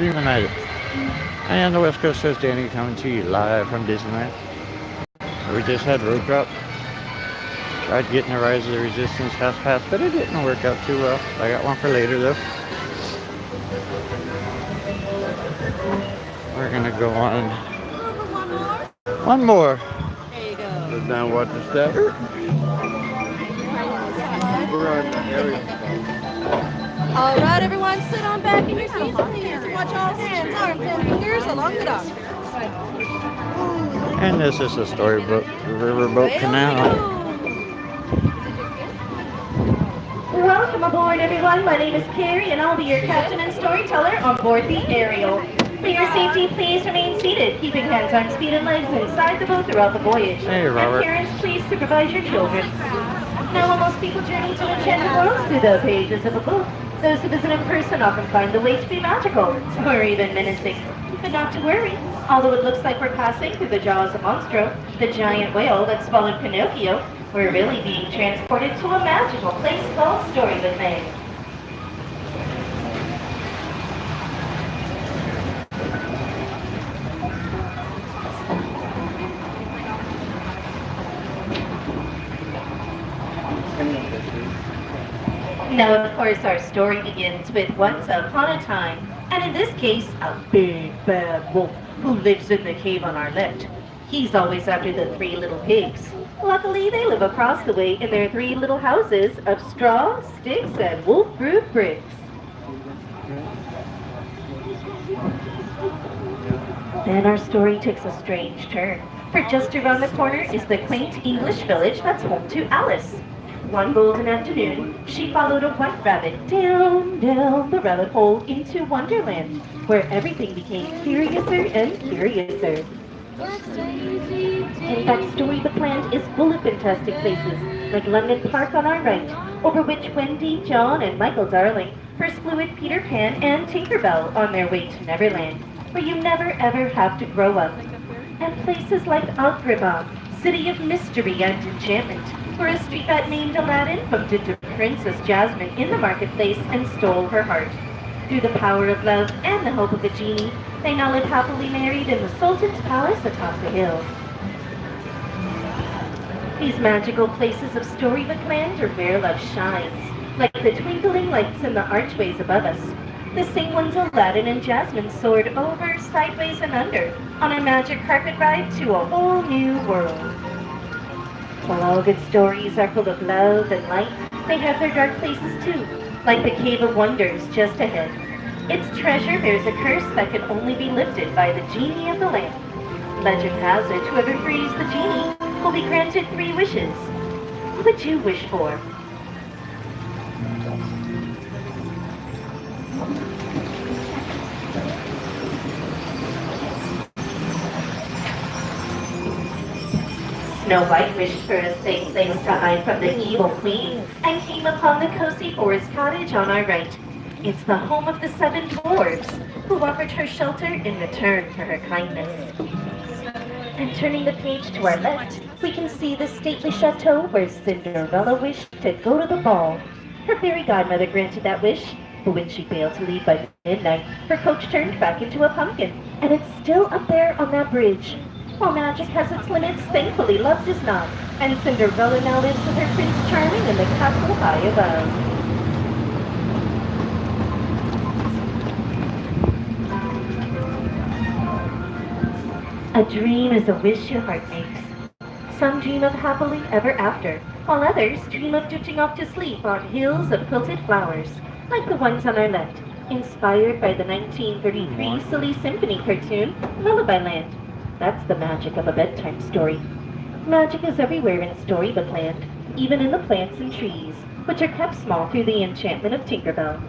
Reunited. And the West Coast says Danny coming to you live from Disneyland. We just had road drop. Tried getting a Rise of the Resistance Fast Pass, but it didn't work out too well. I got one for later though. We're gonna go on one more. There you go. Sit down, watch the step. All right, everyone, sit on back in your seats, please. Watch all hands, arms, and fingers along the dock. And this is the Storybook Riverboat Canal. Welcome aboard, everyone. My name is Carrie, and I'll be your captain and storyteller on board the Ariel. For your safety, please remain seated, keeping hands, arms, feet, and legs inside the boat throughout the voyage. Hey, Robert. And parents, please supervise your children. Now, while most people journey to enchanted worlds through the pages of a book, those who visit in person often find the way to be magical, or even menacing. But not to worry. Although it looks like we're passing through the jaws of Monstro, the giant whale that swallowed Pinocchio, we're really being transported to a magical place called Storybook Land. Now, of course, our story begins with once upon a time, and in this case, a big bad wolf who lives in the cave on our left. He's always after the three little pigs. Luckily, they live across the way in their three little houses of straw, sticks, and wolf-proof bricks. Then our story takes a strange turn, for just around the corner is the quaint English village that's home to Alice. One golden afternoon, she followed a white rabbit down the rabbit hole into Wonderland, where everything became curiouser and curiouser. In fact, Storybook Land is full of fantastic places, like London Park on our right, over which Wendy, John, and Michael Darling first flew with Peter Pan and Tinkerbell on their way to Neverland, where you never ever have to grow up. And places like Agrabah, city of mystery and enchantment, where a street rat named Aladdin bumped into Princess Jasmine in the marketplace and stole her heart. Through the power of love and the hope of a genie, they now live happily married in the Sultan's palace atop the hill. These magical places of Storybook Land are where love shines, like the twinkling lights in the archways above us. The same ones Aladdin and Jasmine soared over, sideways, and under on a magic carpet ride to a whole new world. While all good stories are full of love and light, they have their dark places too, like the Cave of Wonders just ahead. Its treasure bears a curse that can only be lifted by the genie of the lamp. Legend has it whoever frees the genie will be granted 3 wishes. What would you wish for? Snow White wished for a safe place to hide from the evil queen and came upon the cozy forest cottage on our right. It's the home of the 7 dwarves, who offered her shelter in return for her kindness. And turning the page to our left, we can see the stately chateau where Cinderella wished to go to the ball. Her fairy godmother granted that wish, but when she failed to leave by midnight, her coach turned back into a pumpkin, and it's still up there on that bridge. While magic has its limits, thankfully love does not, and Cinderella now lives with her Prince Charming in the castle high above. A dream is a wish your heart makes. Some dream of happily ever after, while others dream of drifting off to sleep on hills of quilted flowers, like the ones on our left, inspired by the 1933 silly symphony cartoon, Lullaby Land. That's the magic of a bedtime story. Magic is everywhere in Storybook Land, even in the plants and trees, which are kept small through the enchantment of Tinkerbell.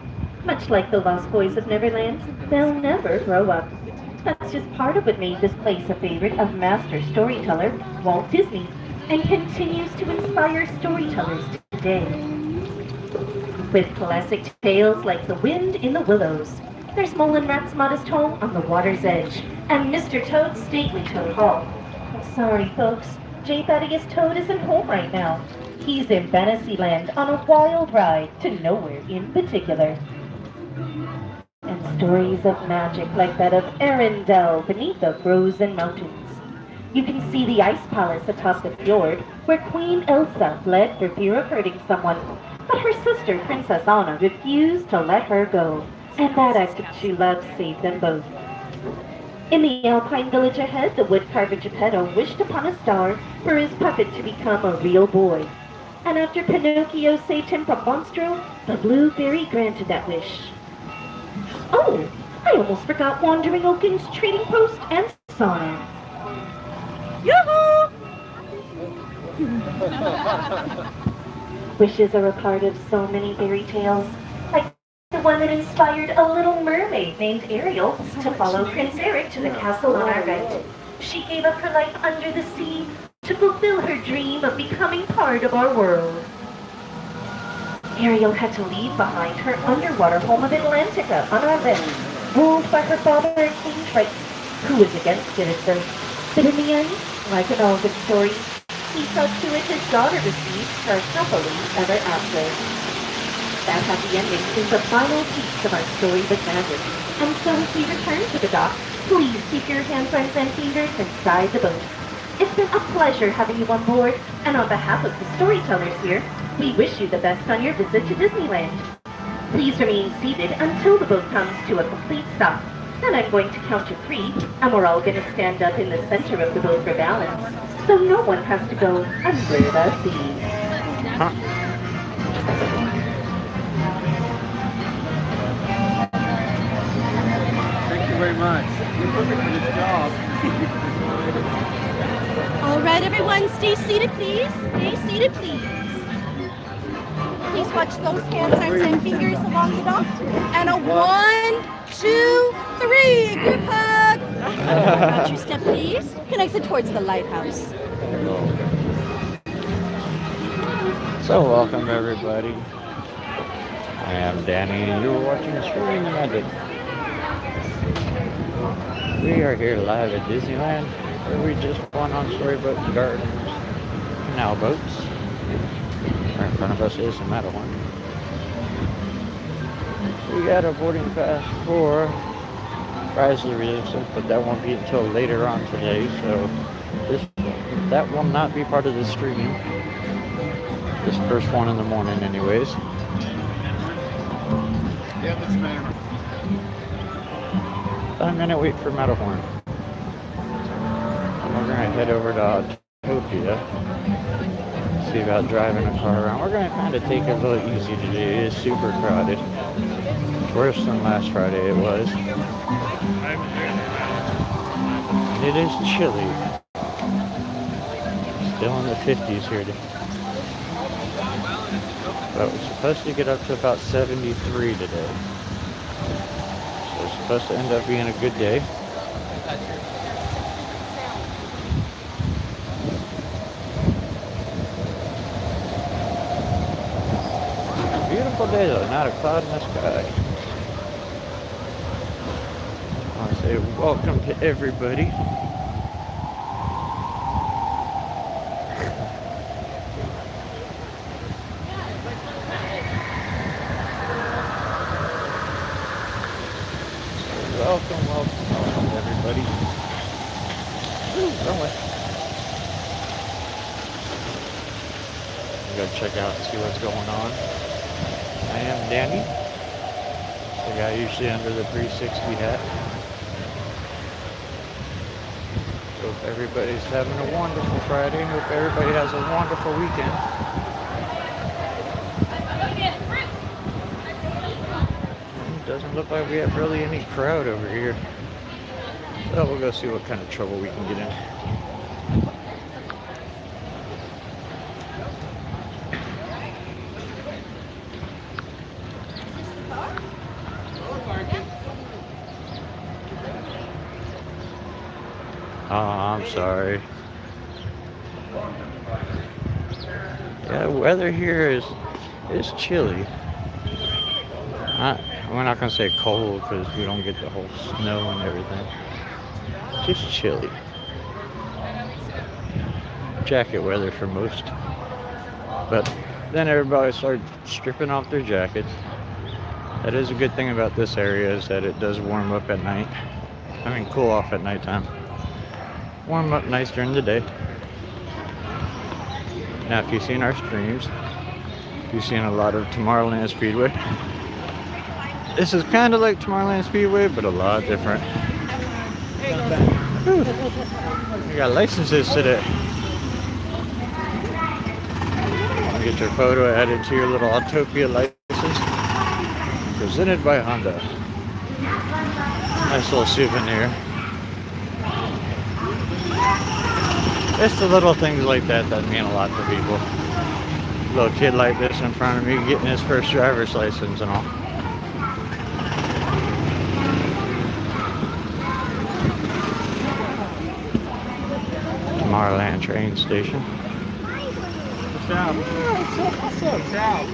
Much like the Lost Boys of Neverland, they'll never grow up. That's just part of what made this place a favorite of master storyteller Walt Disney, and continues to inspire storytellers today. With classic tales like The Wind in the Willows, there's Mole and Rat's modest home on the water's edge, and Mr. Toad's stately Toad Hall. Sorry, folks, J. Thaddeus Toad isn't home right now. He's in Fantasyland on a wild ride to nowhere in particular. And stories of magic like that of Arendelle beneath the frozen mountains. You can see the ice palace atop the fjord, where Queen Elsa fled for fear of hurting someone. But her sister, Princess Anna, refused to let her go, and that act of true love saved them both. In the alpine village ahead, the woodcarver Geppetto wished upon a star for his puppet to become a real boy. And after Pinocchio saved him from Monstro, the blue fairy granted that wish. Oh, I almost forgot Wandering Oaken's trading post and sauna. Yoo-hoo! Wishes are a part of so many fairy tales, like the one that inspired a little mermaid named Ariel to follow Prince Eric to the castle on our right. She gave up her life under the sea to fulfill her dream of becoming part of our world. Ariel had to leave behind her underwater home of Atlantica on our left, ruled by her father King Triton, who was against it at first. But in the end, like in all good stories, he saw to it his daughter received her happily ever after. That happy ending is the final piece of our storybook magic. And so as we return to the dock, please keep your hands, arms, and fingers inside the boat. It's been a pleasure having you on board, and on behalf of the storytellers here, we wish you the best on your visit to Disneyland. Please remain seated until the boat comes to a complete stop. Then I'm going to count to 3, and we're all going to stand up in the center of the boat for balance, so no one has to go under the sea. Huh? Thank you very much. You're perfect for this job. All right, everyone, stay seated, please. Stay seated, please. Please watch those hands, arms, and fingers along the dock. And a 1, 2, 3. Group hug. Watch your step, please. Can exit towards the lighthouse. So welcome everybody. I am Danny and you're watching Storybook Land. We are here live at Disneyland where we just went on Storybook Gardens canal boats. Right in front of us is the Matterhorn. We got a boarding pass for Rise of the Resistance, but that won't be until later on today, so that will not be part of the stream. This first one in the morning anyways. Yeah, that's better. I'm gonna wait for Matterhorn. And we're gonna head over to Autopia. See about driving a car around. We're gonna kind of take it a little easy today. It is super crowded. Worse than last Friday it was. And it is chilly. Still in the 50s here today. But we're supposed to get up to about 73 today. So it's supposed to end up being a good day. Beautiful day though, not a cloud in the sky. I want to say welcome to everybody. Welcome everybody. Wrong way. I'm gonna check out and see what's going on. I am Danny, the guy usually under the 360 hat. Hope everybody's having a wonderful Friday. Hope everybody has a wonderful weekend. It doesn't look like we have really any crowd over here. So we'll go see what kind of trouble we can get in. Oh, I'm sorry. Yeah, the weather here is chilly. We're not gonna say cold because we don't get the whole snow and everything. Just chilly. Jacket weather for most. But then everybody started stripping off their jackets. That is a good thing about this area, is that it does warm up at night. I mean, cool off at nighttime. Warm up nice during the day. Now, if you've seen our streams, you've seen a lot of Tomorrowland Speedway. This is kind of like Tomorrowland Speedway, but a lot different. Whew. You got licenses today. Get your photo added to your little Autopia license. Presented by Honda. Nice little souvenir. It's the little things like that that mean a lot to people. A little kid like this in front of me getting his first driver's license and all. Tomorrowland train station. What's up? What's up, Sal?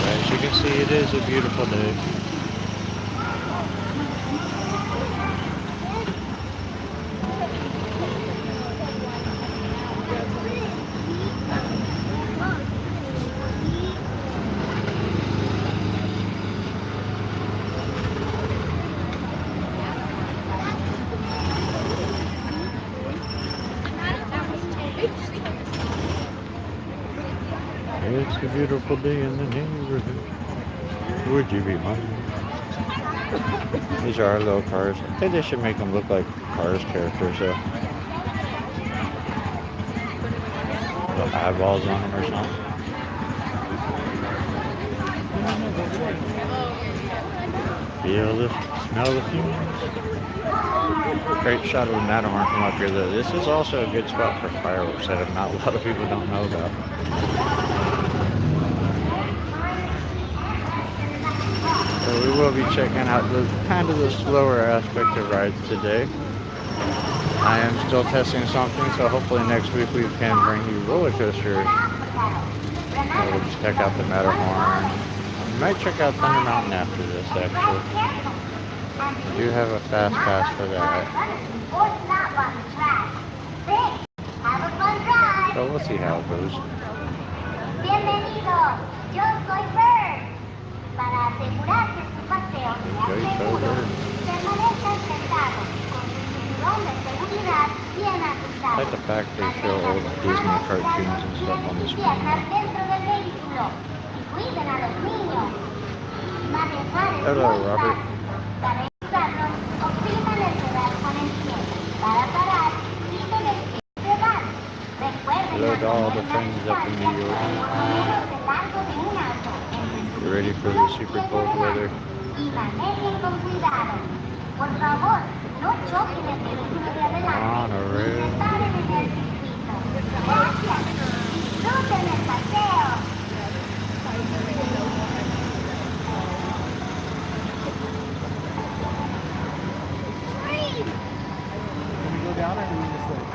As you can see, it is a beautiful day. It's a beautiful day in the neighborhood. Would you be mine? These are our little cars. I think they should make them look like Cars characters, though. Little eyeballs on them or something. Feel the, smell the fumes. Great shot of the Matterhorn from up here, though. This is also a good spot for fireworks that not a lot of people don't know about. So we will be checking out the kind of the slower aspect of rides today. I am still testing something, so hopefully next week we can bring you roller coasters. We'll just check out the Matterhorn. We might check out Thunder Mountain after this, actually. We do have a fast pass for that. So we'll see how it goes. I like the fact they show old Disney cartoons and stuff on the screen. Hello, Robert. Hello to all the friends up in New York. You ready for the super cold weather? Monorail. Down or do we just like...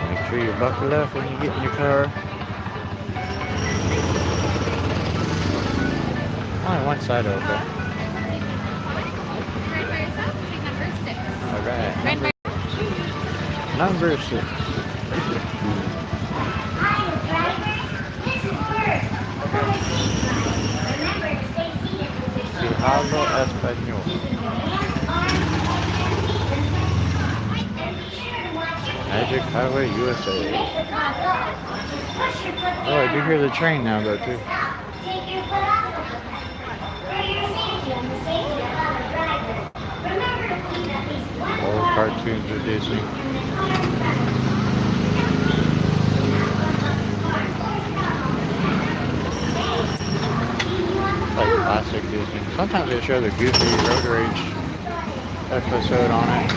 Make sure you buckle up when you get in your car. Only one side open. Alright. Number 6. Si hablo español. Magic Highway USA. Oh, I do hear the train now though too. Old cartoons of Disney. Like classic Disney. Sometimes they show the Goofy Road Rage episode on it.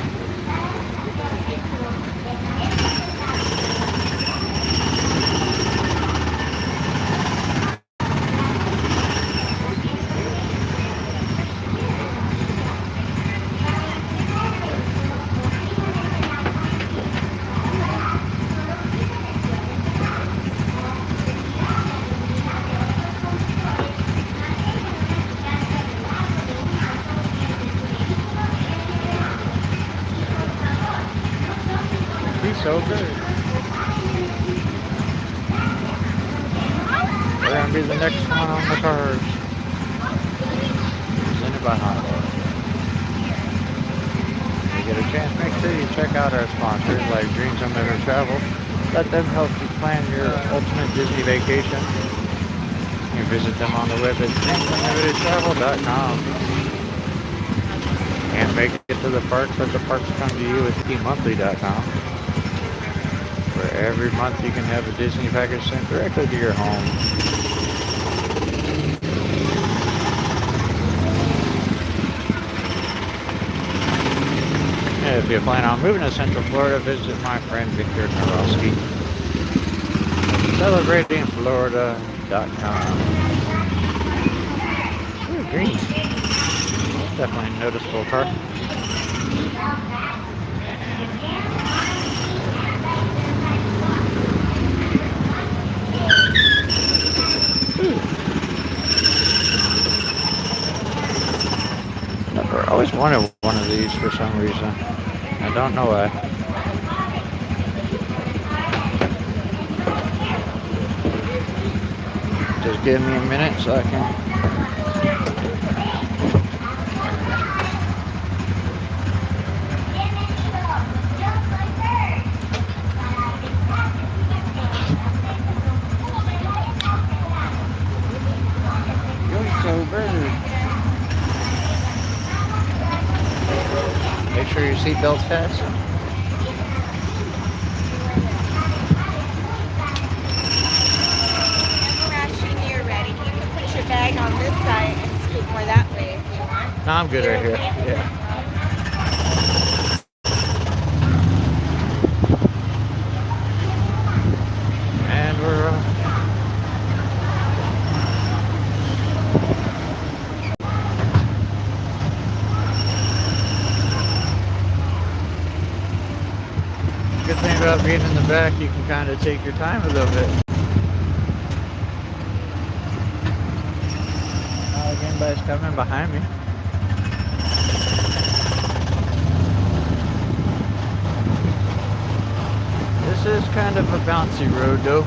so good. We're gonna be the next one on the cars. Presented by Hot Wheels. When you get a chance, make sure you check out our sponsors like Dreams Unlimited Travel. Let them help you plan your ultimate Disney vacation. You can visit them on the web at dreamsunlimitedtravel.com. Can't make it to the parks, but the parks come to you at skimonthly.com. Where every month you can have a Disney package sent directly to your home. And if you plan on moving to Central Florida, visit my friend Victor Narowski. CelebratingFlorida.com. Ooh, green. Definitely a noticeable car. I always wanted one of these for some reason. I don't know why. Just give me a minute so I can. Make sure your seatbelt's fastened. When you're ready, you can put your bag on this side and scoot more that way if you want. No, I'm good right here. Yeah. And we're good thing about being in the back, you can kind of take your time a little bit. Anybody's coming behind me. This is kind of a bouncy road though.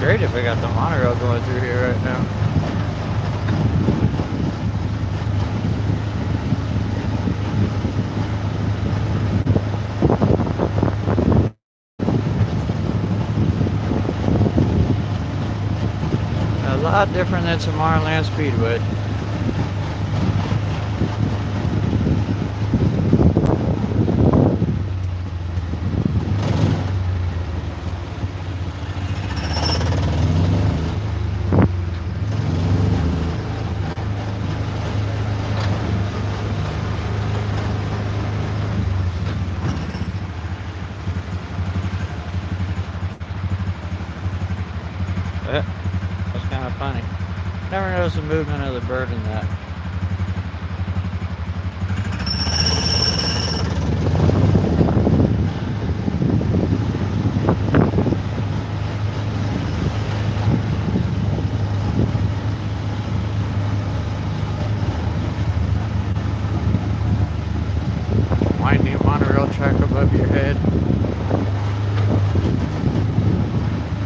Great if we got the monorail going through here right now. A lot different than Tomorrowland Speedway. That's kind of funny. Never noticed the movement of the bird in that. Winding monorail track above your head.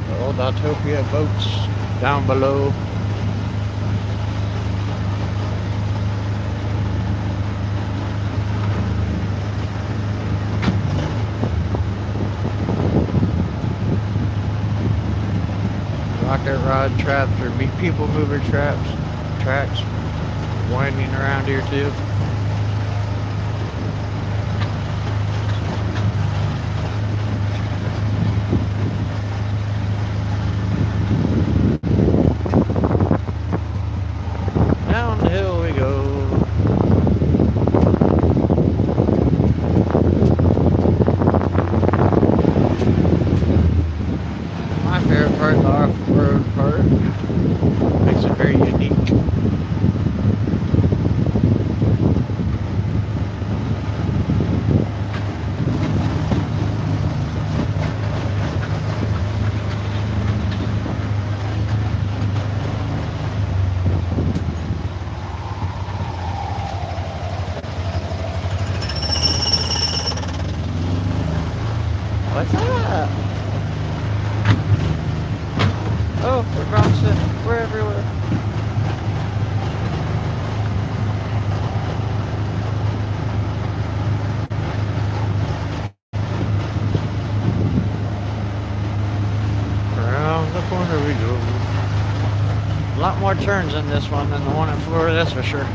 The old Autopia boats down below. Rocket rod traps or people mover tracks winding around here too. Down the hill we go. My favorite part, the off-road part, makes it very unique. What's up? Oh, we're bouncing. We're everywhere. Around the corner we go. A lot more turns in this one than the one in Florida, that's for sure.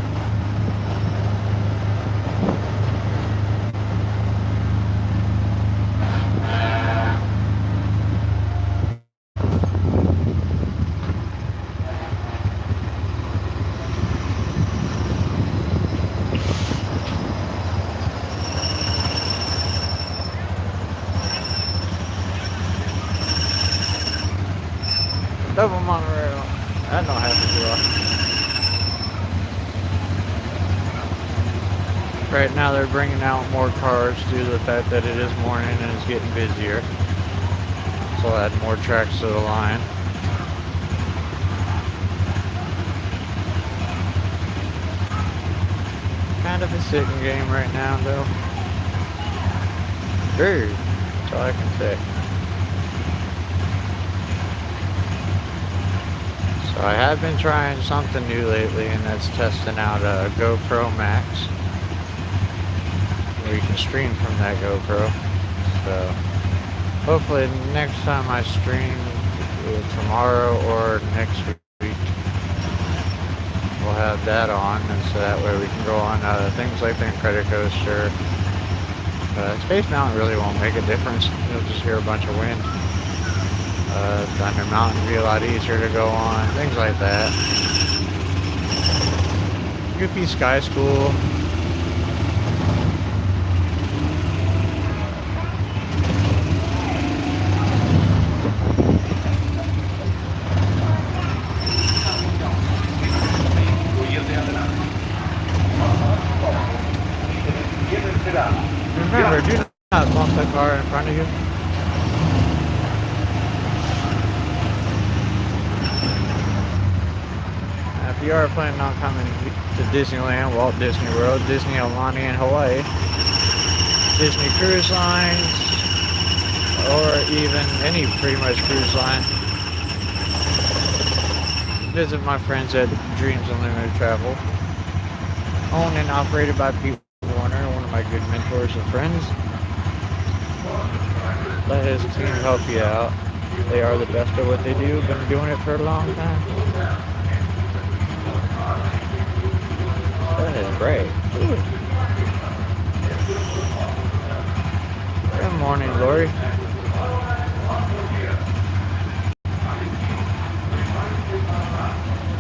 Double monorail. That don't happen too often. Right now they're bringing out more cars due to the fact that it is morning and it's getting busier. So I'll add more tracks to the line. Kind of a sitting game right now though. Very. That's all I can say. So I have been trying something new lately, and that's testing out a GoPro Max, where you can stream from that GoPro. So hopefully next time I stream, either tomorrow or next week, we'll have that on, and so that way we can go on things like the Incredicoaster. Space Mountain really won't make a difference. You'll just hear a bunch of wind. Thunder Mountain will be a lot easier to go on, things like that. Goofy Sky School. Remember, do not bump the car in front of you. If you are planning on coming to Disneyland, Walt Disney World, Disney Alani in Hawaii, Disney Cruise Lines, or even any pretty much cruise line, visit my friends at Dreams Unlimited Travel, owned and operated by Pete Warner, one of my good mentors and friends. Let his team help you out. They are the best at what they do, been doing it for a long time. That is great. Ooh. Good morning, Lori.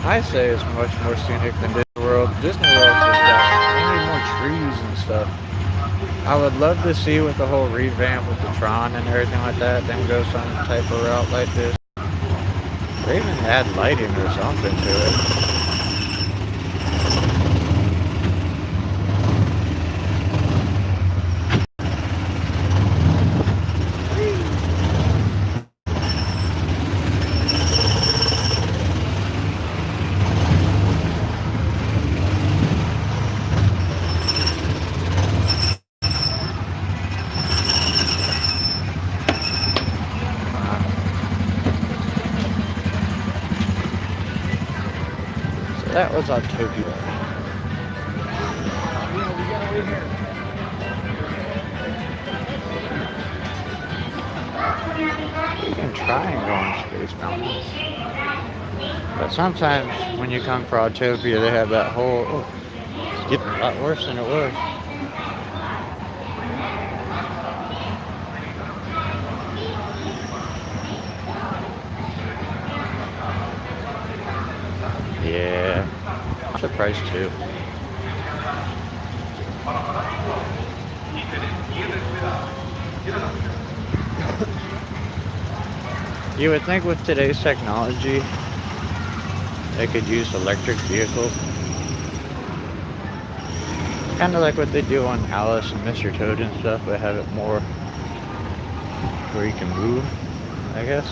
I say it's much more scenic than Disney World. Disney World's just got only more trees and stuff. I would love to see with the whole revamp with the Tron and everything like that, then go some type of route like this. Or even add lighting or something to it. That was Autopia. You can try and go on Space Mountain. But sometimes when you come for Autopia, they have that whole... Oh, it's getting a lot worse than it was. Yeah, it's a price too. You would think with today's technology, they could use electric vehicles. Kind of like what they do on Alice and Mr. Toad and stuff, but have it more where you can move, I guess.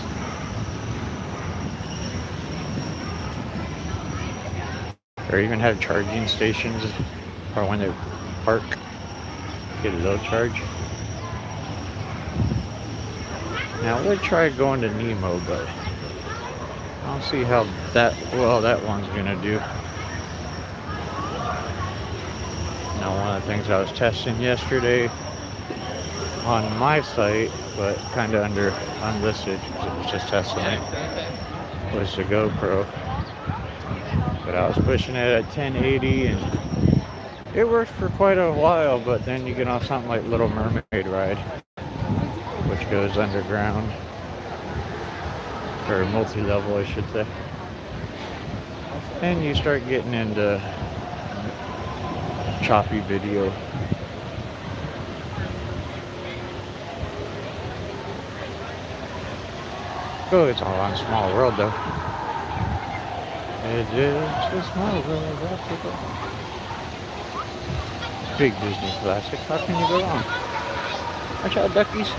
Or even have charging stations, or when they park, get a little charge. Now I would try going to Nemo, but I don't see how well that one's gonna do. Now one of the things I was testing yesterday on my site, but kind of unlisted, because it was just testing it, was the GoPro. But I was pushing it at 1080 and it worked for quite a while, but then you get on something like Little Mermaid Ride, which goes underground, or multi-level I should say, and you start getting into choppy video. Oh, it's all on Small World though. It is a small world, that's it. Big Disney classic. How can you go wrong? Watch out, duckies.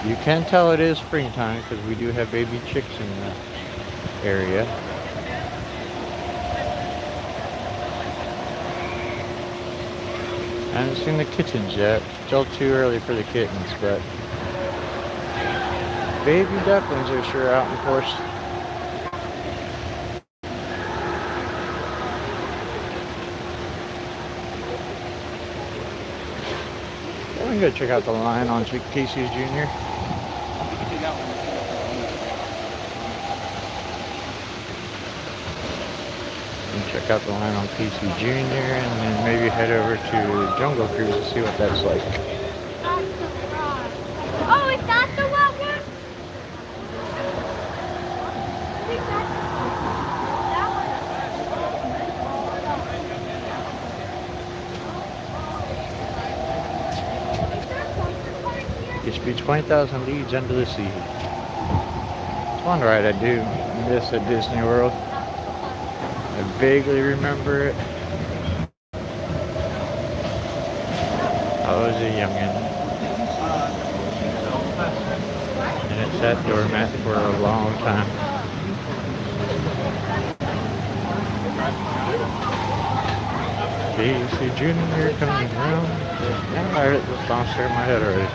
You can tell it is springtime because we do have baby chicks in the area. I haven't seen the kittens yet. Still too early for the kittens, but baby ducklings are sure out in force. We can go check out the line on Casey's Jr. Check out the line on PC Jr. and then maybe head over to Jungle Cruise to see what that's like. Oh, is that the one? Used to be 20,000 leagues under the sea. It's one ride I do miss at Disney World. I vaguely remember it. I was a youngin'. And it sat doormat for a long time. Casey Jr. coming around. Now I heard the song start in my head already.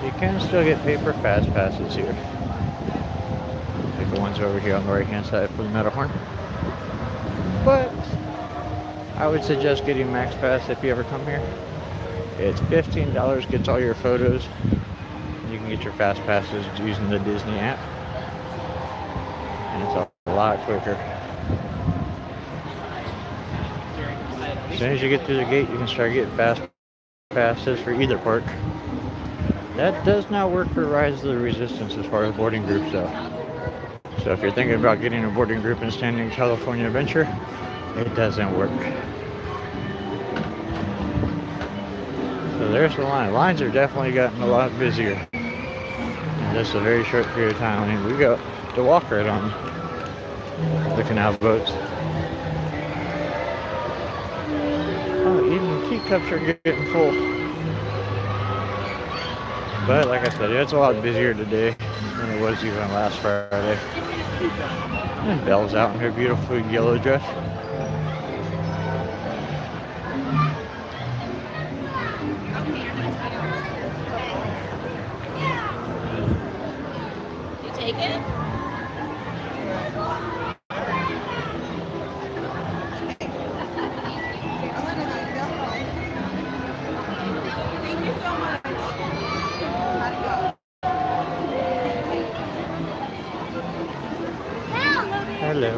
You can still get paper fast passes here. Like the ones over here on the right hand side for the Matterhorn. But I would suggest getting Max Pass if you ever come here. It's $15, gets all your photos. You can get your fast passes using the Disney app. And it's a lot quicker. As soon as you get through the gate, you can start getting fast passes for either park. That does not work for Rise of the Resistance as far as boarding groups though. So if you're thinking about getting a boarding group and Standing California Adventure, it doesn't work. So there's the line. Lines have definitely gotten a lot busier in just a very short period of time. I mean, we got to walk right on the canal boats. Oh, even teacups are getting full. But like I said, it's a lot busier today than it was even last Friday. And Belle's out in her beautiful yellow dress. You take it? Thank you so much. Hello.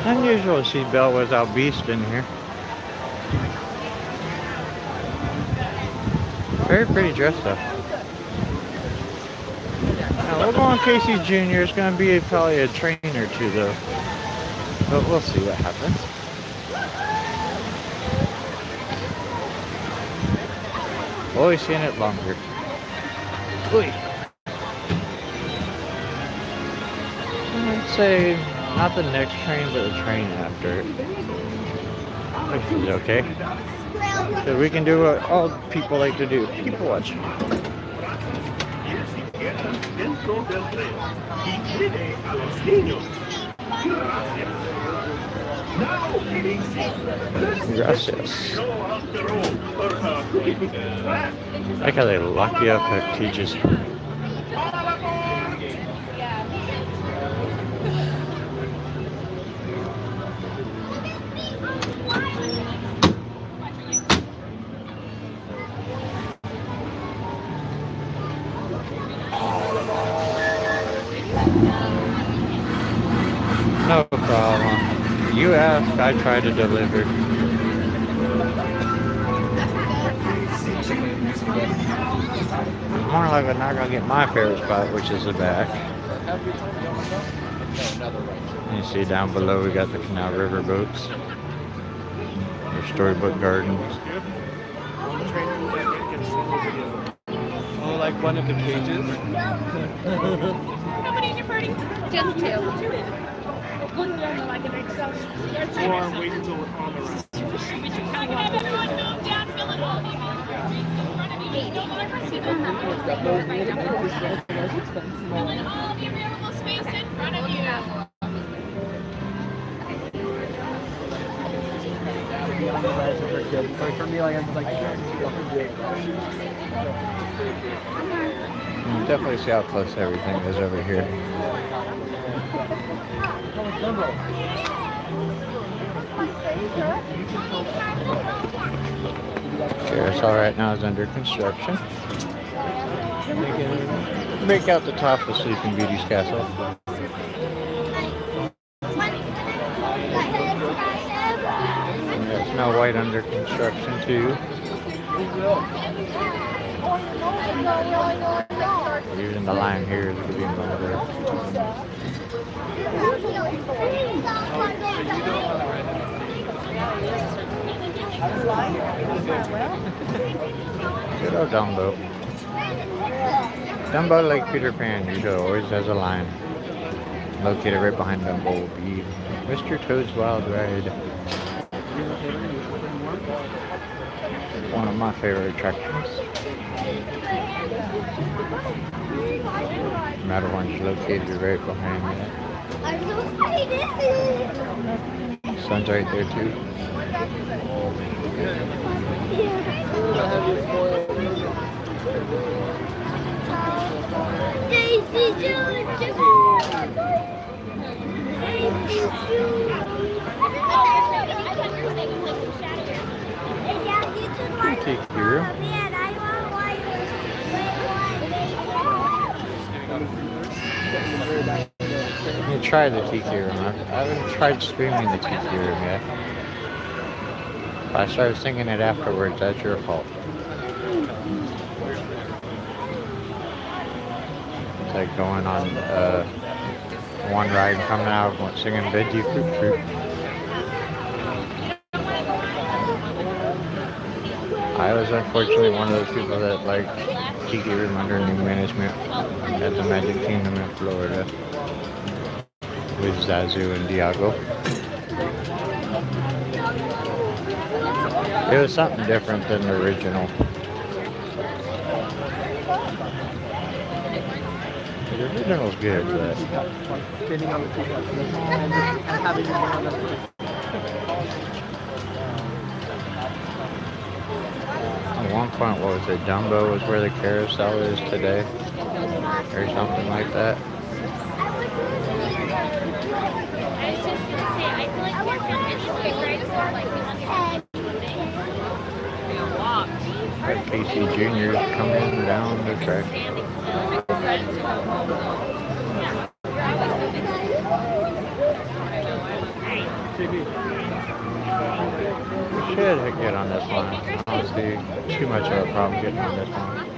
Unusual to see Belle without Beast in here. Very pretty dress though. Now we'll go on Casey Jr. It's going to be probably a train or two though. But we'll see what happens. Always seeing it longer. Oy. I'd say not the next train, but the train after it. Which is okay. So we can do what all people like to do. People watch. Dentro del tren y cuide a los niños. Now getting Gracias. go off the road. I like how they lock you up at cages. No problem. You asked, I try to deliver. More like I'm not gonna get my favorite spot, which is the back. You see down below we got the Canal River boats. There's Storybook Gardens. Oh, like one of the cages? How many in your party? Just two. Or wait until we're on the ride. I can have everyone move down Philadelphia. Filling all of your available space in front of you. So for me, like, I'm like, You can definitely see how close everything is over here. Carousel right now is under construction. Make out the top of Sleeping Beauty's castle. And there's Snow White under construction too. Even the line here is going to be Monorail. Good old Dumbo. Dumbo, like Peter Pan, always has a line. Located right behind Dumbo will be Mr. Toad's Wild Ride. One of my favorite attractions. Matterhorn's located right behind that. I'm so excited. Sun's right there too. Daisy Tiki room. You try the tiki room. I haven't tried screaming the tiki room yet. If I started singing it afterwards, that's your fault. It's like going on one ride and coming out singing Veggie Fruit Fruit. I was unfortunately one of those people that like tiki room under new management at the Magic Kingdom in Florida with Zazu and Diago. It was something different than the original. The original's good, but Getting on the ticket and having you on the at one point, what was it? Dumbo was where the carousel is today, or something like that. I was just gonna say, I feel like we're from Midday, right? So like Casey Jr. coming down the track. We should get on this line. I don't see too much of a problem getting on this line.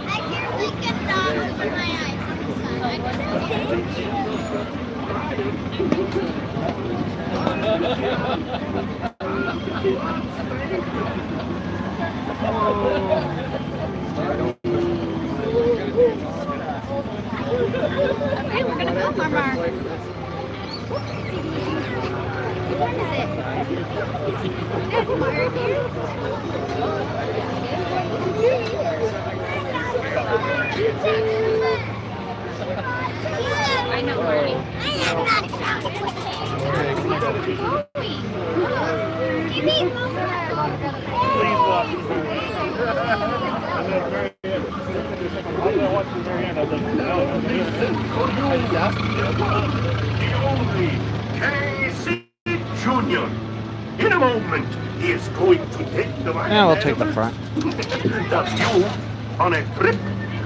I seriously Okay, we're gonna go, Marmar. What is it? Good, I know, Marty. I am not Casey Jr. In a moment, he is going to take the Yeah, we'll take the front. That's you on a trip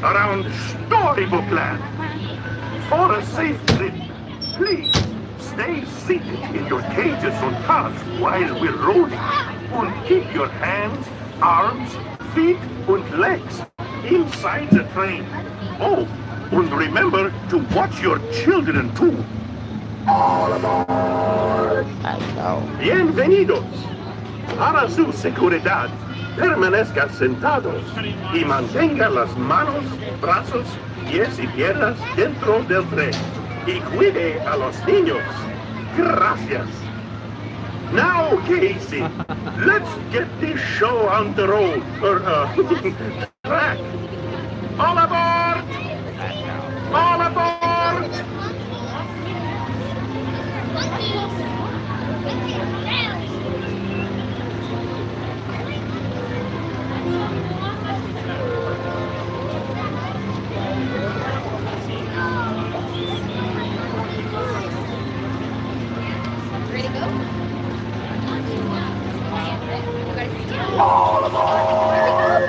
around Storybook Land. For a safe trip, please stay seated in your cages on cars while we're rolling. And keep your hands, arms, feet, and legs inside the train. Oh, and remember to watch your children too. Hello. Bienvenidos. Para su seguridad, permanezca sentados y mantenga las manos, brazos, pies y piernas dentro del tren. Y cuide a los niños. Gracias. Now, Casey, let's get this show on the road, or track. All aboard! All aboard! Ready to go? All aboard!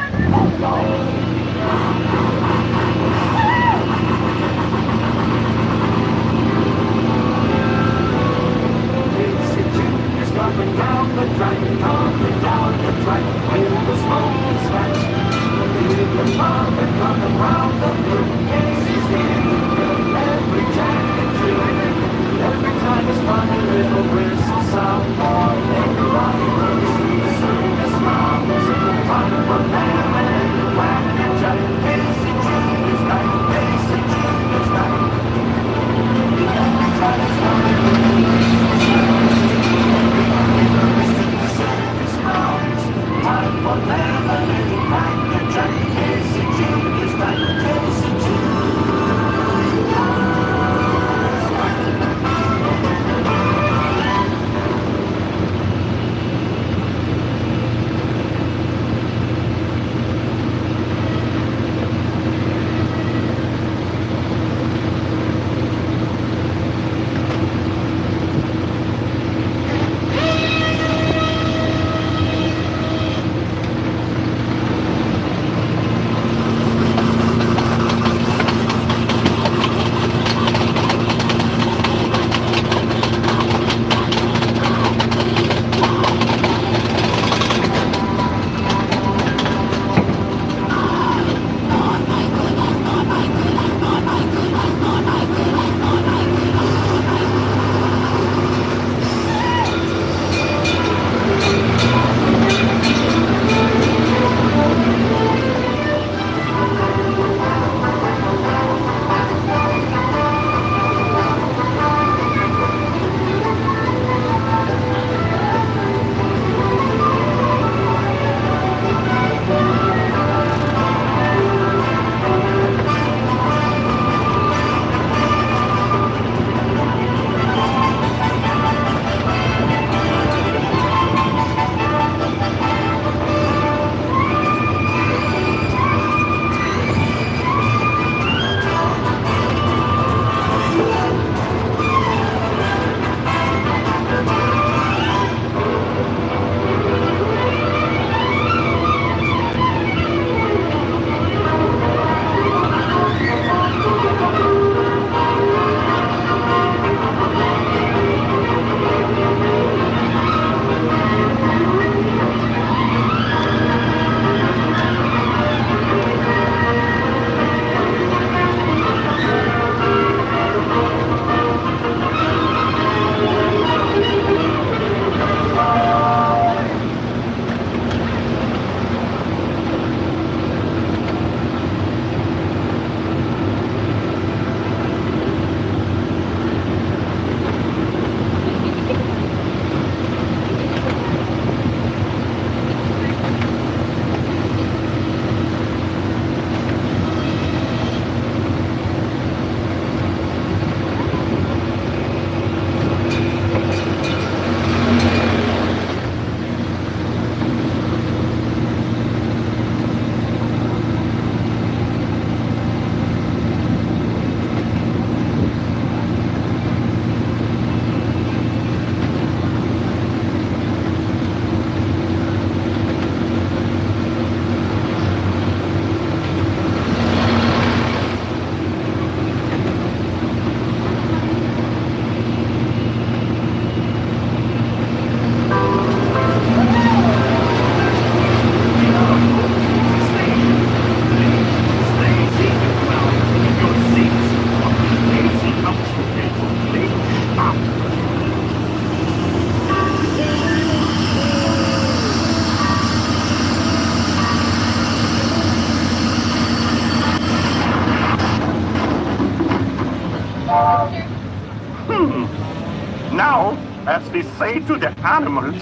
Now, as we say to the animals,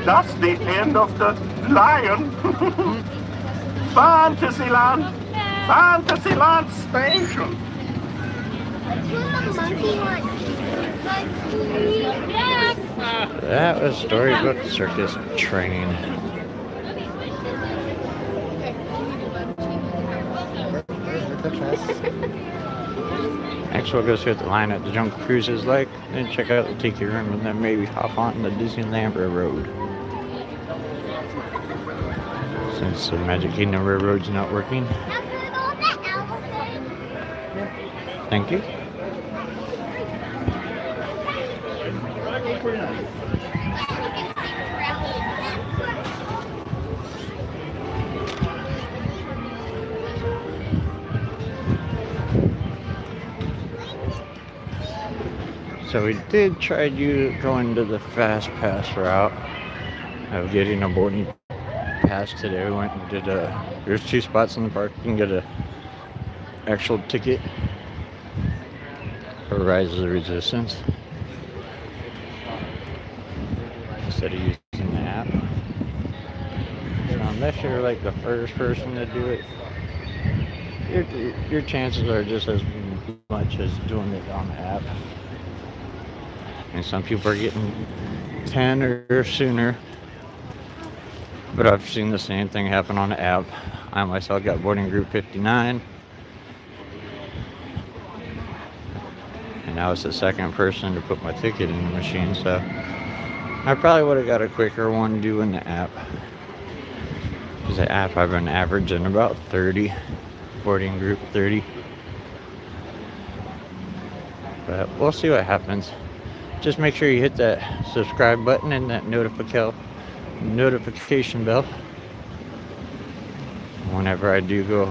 that's the end of the lion. Fantasyland! Fantasyland Station! That was Storybook Circus training. Next we'll go see what the line at the Jungle Cruise is like, then check out the tiki room, and then maybe hop on the Disneyland Railroad. Since the Magic Kingdom Railroad's not working. Thank you. So we did try going to the fast pass route of getting a boarding pass today. We went and did there's 2 spots in the park. You can get a actual ticket for Rise of the Resistance instead of using the app. So unless you're like the first person to do it, your chances are just as much as doing it on the app. And some people are getting 10 or sooner. But I've seen the same thing happen on the app. I myself got boarding group 59. And I was the second person to put my ticket in the machine. So I probably would have got a quicker one doing the app. Because the app I've been averaging about 30. Boarding group 30. But we'll see what happens. Just make sure you hit that subscribe button and that notification bell. Whenever I do go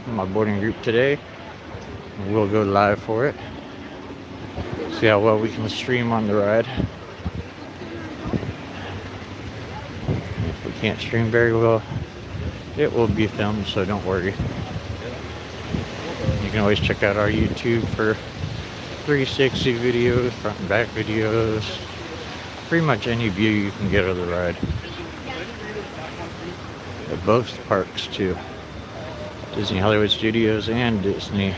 my boarding group today, we'll go live for it. See how well we can stream on the ride. If we can't stream very well, it will be filmed, so don't worry. You can always check out our YouTube for 360 videos, front and back videos, pretty much any view you can get of the ride. At both parks too. Disney Hollywood Studios and Disneyland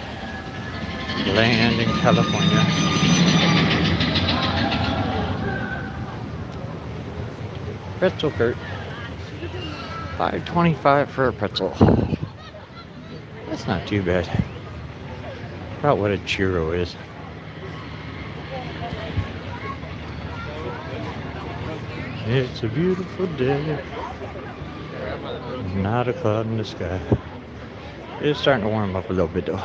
in California. Pretzel cart. $5.25 for a pretzel. That's not too bad. About what a churro is. It's a beautiful day. Not a cloud in the sky. It's starting to warm up a little bit though.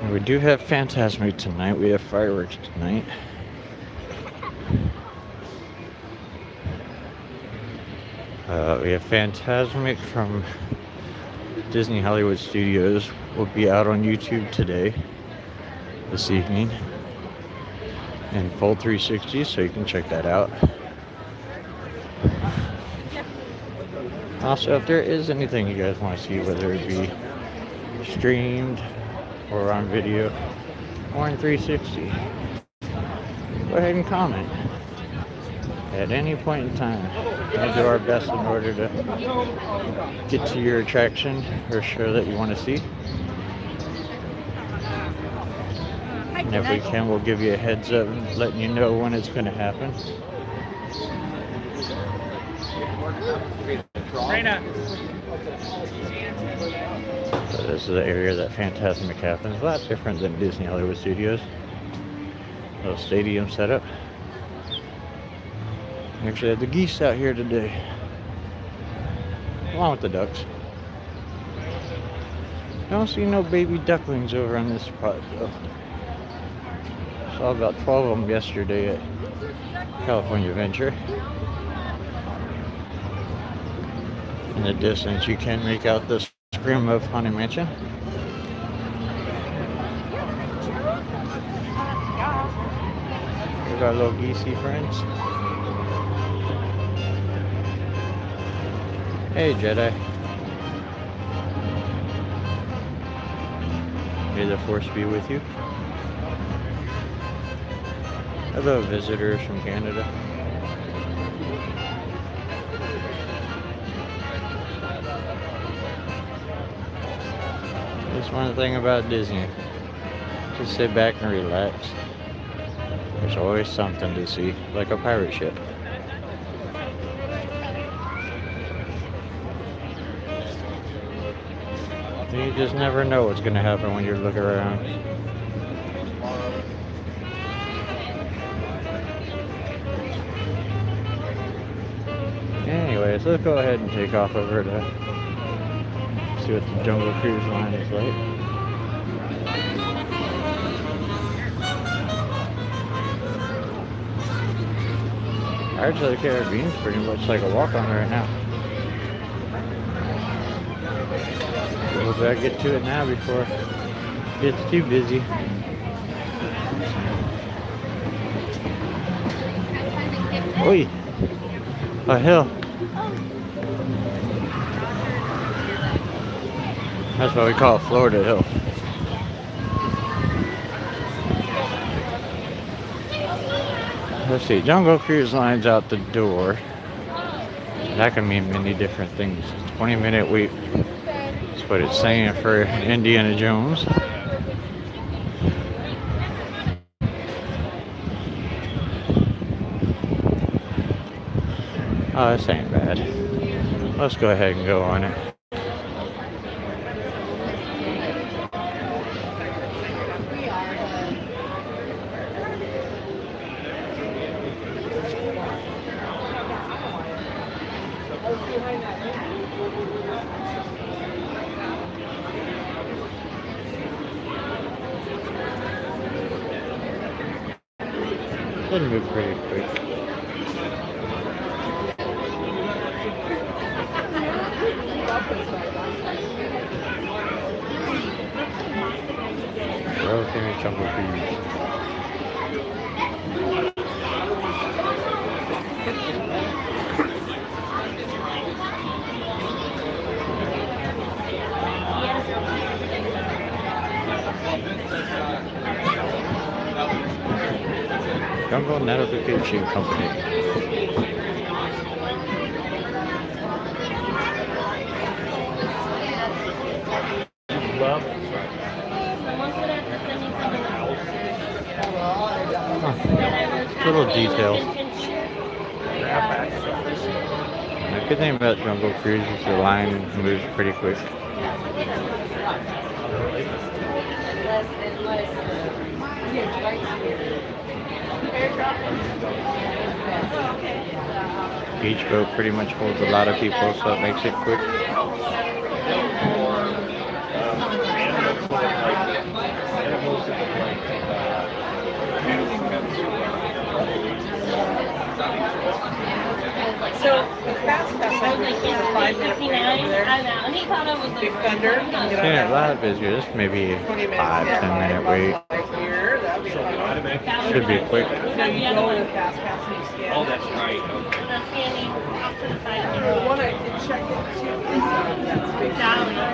And we do have Fantasmic tonight. We have fireworks tonight. We have Fantasmic from Disney Hollywood Studios. Will be out on YouTube today. This evening in full 360, so you can check that out. Also, if there is anything you guys want to see, whether it be streamed or on video or in 360, go ahead and comment at any point in time. We'll do our best in order to get to your attraction or show that you want to see. And if we can, we'll give you a heads up and letting you know when it's going to happen. So this is the area that Fantasmic happens. A lot different than Disney Hollywood Studios. Little stadium setup. We actually have the geese out here today, along with the ducks. Don't see no baby ducklings over on this spot though. Saw about 12 of them yesterday at California Adventure. In the distance, you can make out the scrim of Haunted Mansion. Here's our little geesey friends. Hey, Jedi. May the force be with you. Hello, visitors from Canada. That's one thing about Disney. Just sit back and relax. There's always something to see, like a pirate ship. You just never know what's going to happen when you look around. Anyways, let's go ahead and take off over to see what the Jungle Cruise line is like. Pirates of the Caribbean's pretty much like a walk-on right now. Hope I get to it now before it gets too busy. Oi! A hill. That's why we call it Florida Hill. Let's see, Jungle Cruise Line's out the door. That can mean many different things. 20-minute wait. That's what it's saying for Indiana Jones. Oh, this ain't bad. Let's go ahead and go on it. It'll move pretty quick. Rosemary Jungle Cruise. Jungle Notification Company. Little details. The good thing about Jungle Cruise is the line moves pretty quick. Beach boat pretty much holds a lot of people, so it makes it quick. So the fast pass, I was like, yeah, 5 minutes there. And he thought I was like, Big Thunder. Yeah, a lot busier. This may be 5-10 minute wait. Here, that'd be fun. Should be quick. So you go with a fast pass and you scan. oh, that's right. Okay. The scanning off to the side. The one I did check into is that's Big Thunder.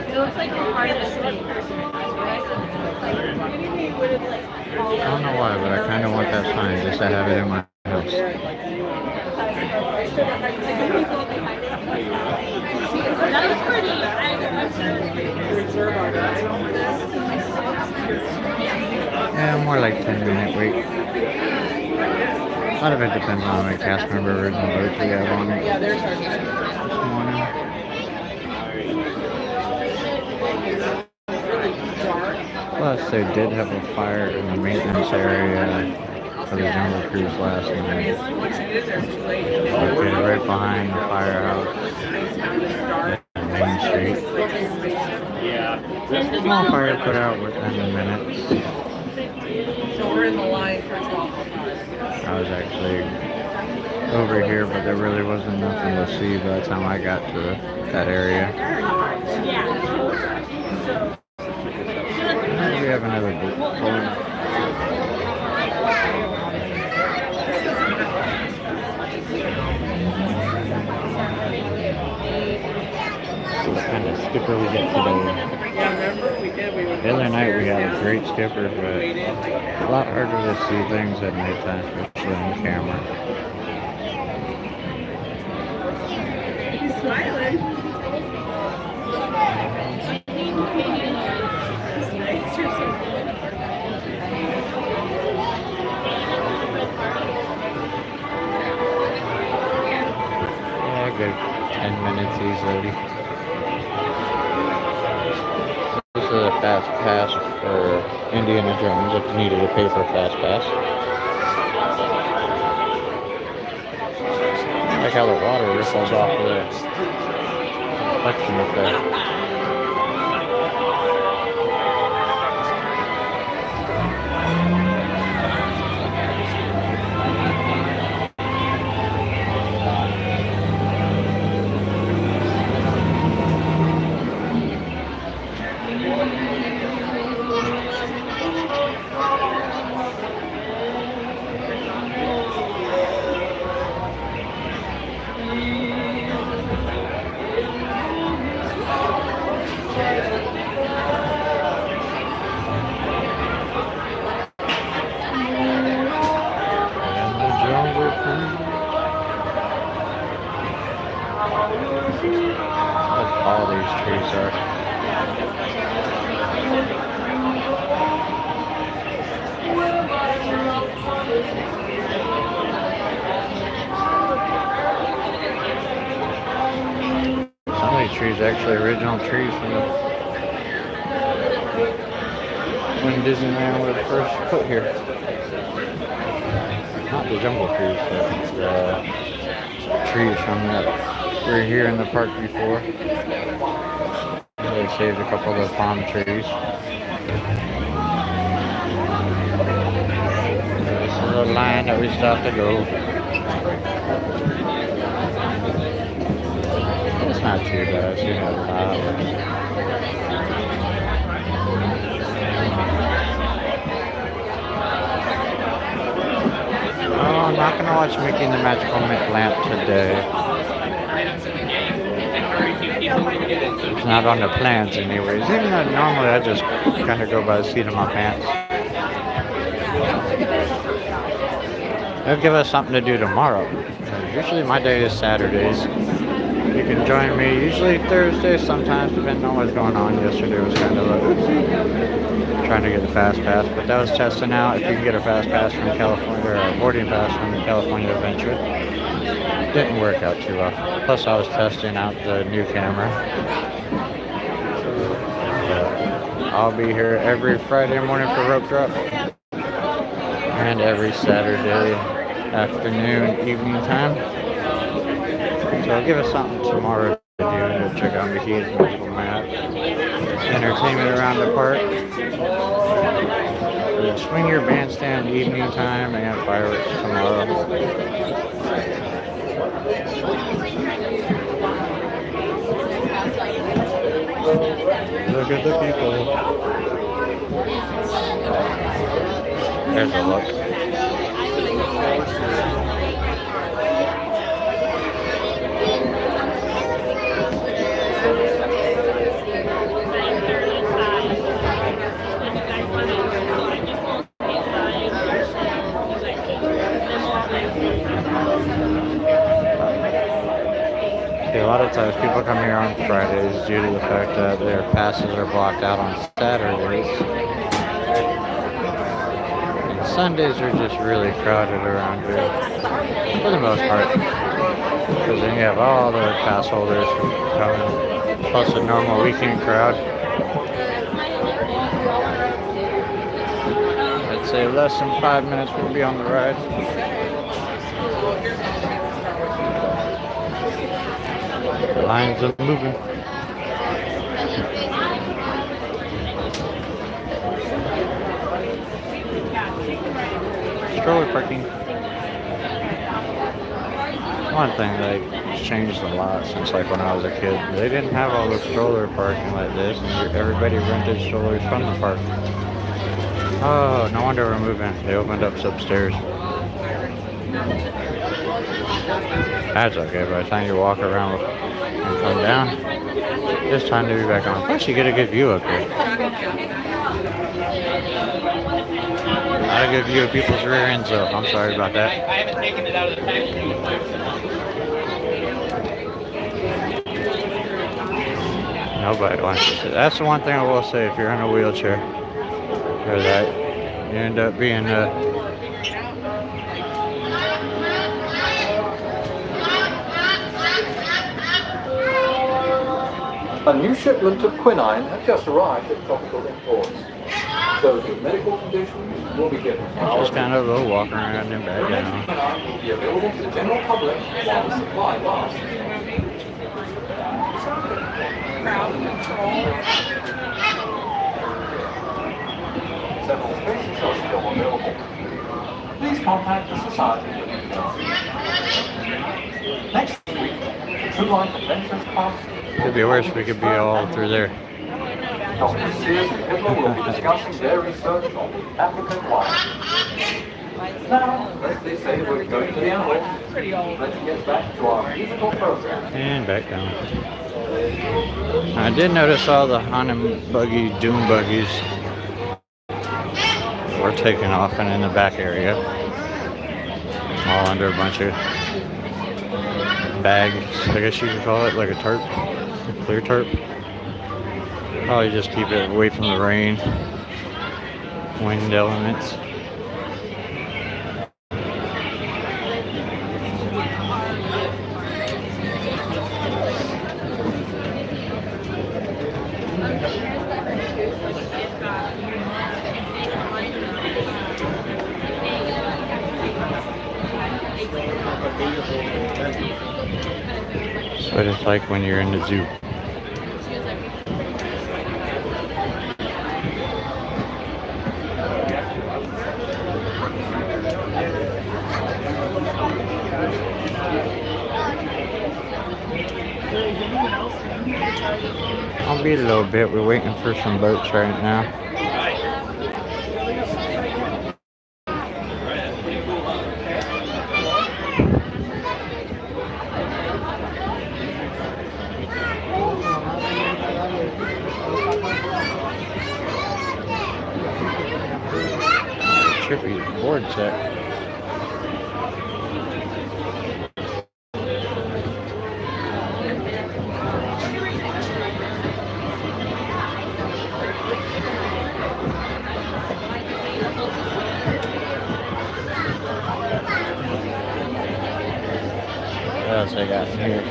It looks like the hardest one. I don't know why, but I kind of want that sign just to have it in my house. That was pretty. Yeah, more like 10-minute wait. A lot of it depends on how many cast members and boats we have on it. Yeah, there's our Plus, they did have a fire in the maintenance area for the Jungle Cruise last night. Okay, right behind the firehouse. Main Street. Small fire put out within minutes. So we're in the line for 12. I was actually over here, but there really wasn't nothing to see by the time I got to that area. We have another boat pulling. What kind of skipper we get today? The other night we had a great skipper, but a lot harder to see things at nighttime, especially on camera. He's smiling. Yeah, good 10 minutes easily. This is a fast pass for Indiana Jones if you needed a paper fast pass. I like how the water ripples off of the reflection up there. All these trees are. Some of these trees are actually original trees from when Disneyland was first put here. Not the jungle trees, but the trees from that were here in the park before. They saved a couple of the palm trees. This is the line that we still have to go. It's not too bad. It's not bad. Oh, I'm not going to watch Mickey and the Magical Lamp today. It's not on the plans anyways. Even though normally I just kind of go by the seat of my pants. They'll give us something to do tomorrow. Usually my day is Saturdays. You can join me usually Thursdays sometimes, depending on what's going on. Yesterday was kind of trying to get a fast pass, but that was testing out if you can get a fast pass from California, or a boarding pass from the California Adventure. Didn't work out too well. Plus I was testing out the new camera. I'll be here every Friday morning for rope drop. And every Saturday afternoon, evening time. So I'll give us something tomorrow to do. We'll check out Mickey's Magical Map. Entertainment around the park. The Swing Your Bandstand evening time and fireworks tomorrow. Look at the people. There's a look. A lot of times people come here on Fridays due to the fact that their passes are blocked out on Saturdays. And Sundays are just really crowded around here, for the most part. Because then you have all the pass holders coming, plus a normal weekend crowd. I'd say less than 5 minutes we'll be on the ride. The lines are moving. Stroller parking. One thing that's changed a lot since like when I was a kid. They didn't have all the stroller parking like this, and everybody rented strollers from the park. Oh, no wonder we're moving. They opened up upstairs. That's okay, by the time you walk around and come down, it's time to be back on. Plus, you get a good view up here. Not a good view of people's rear ends, though. I'm sorry about that. I haven't taken it out of the factory. Nobody wants to sit. That's the one thing I will say. If you're in a wheelchair, or that you end up being A new shipment of quinine has just arrived at Tropical Imports. Those with medical conditions will be given just priority. kind of a walking around and back Donated down. quinine will be available to the general public while the supply lasts. Several spaces are still available. Please contact the Society for details. Next week, True Life Adventures Class. Could be worse. We could be all through there. Dr. Sears and Hitler will be discussing their research on the African lion. Now, as they say, we're going to the animals. Let's get back to our musical program. And back down. I did notice all the haunted buggy, doom buggies were taking off and in the back area. All under a bunch of bags, I guess you could call it, like a tarp, a clear tarp. Probably just keep it away from the rain, wind elements. That's what it's like when you're in the zoo. I'll be a little bit. We're waiting for some boats right now. Trippy board set. What else I got in here?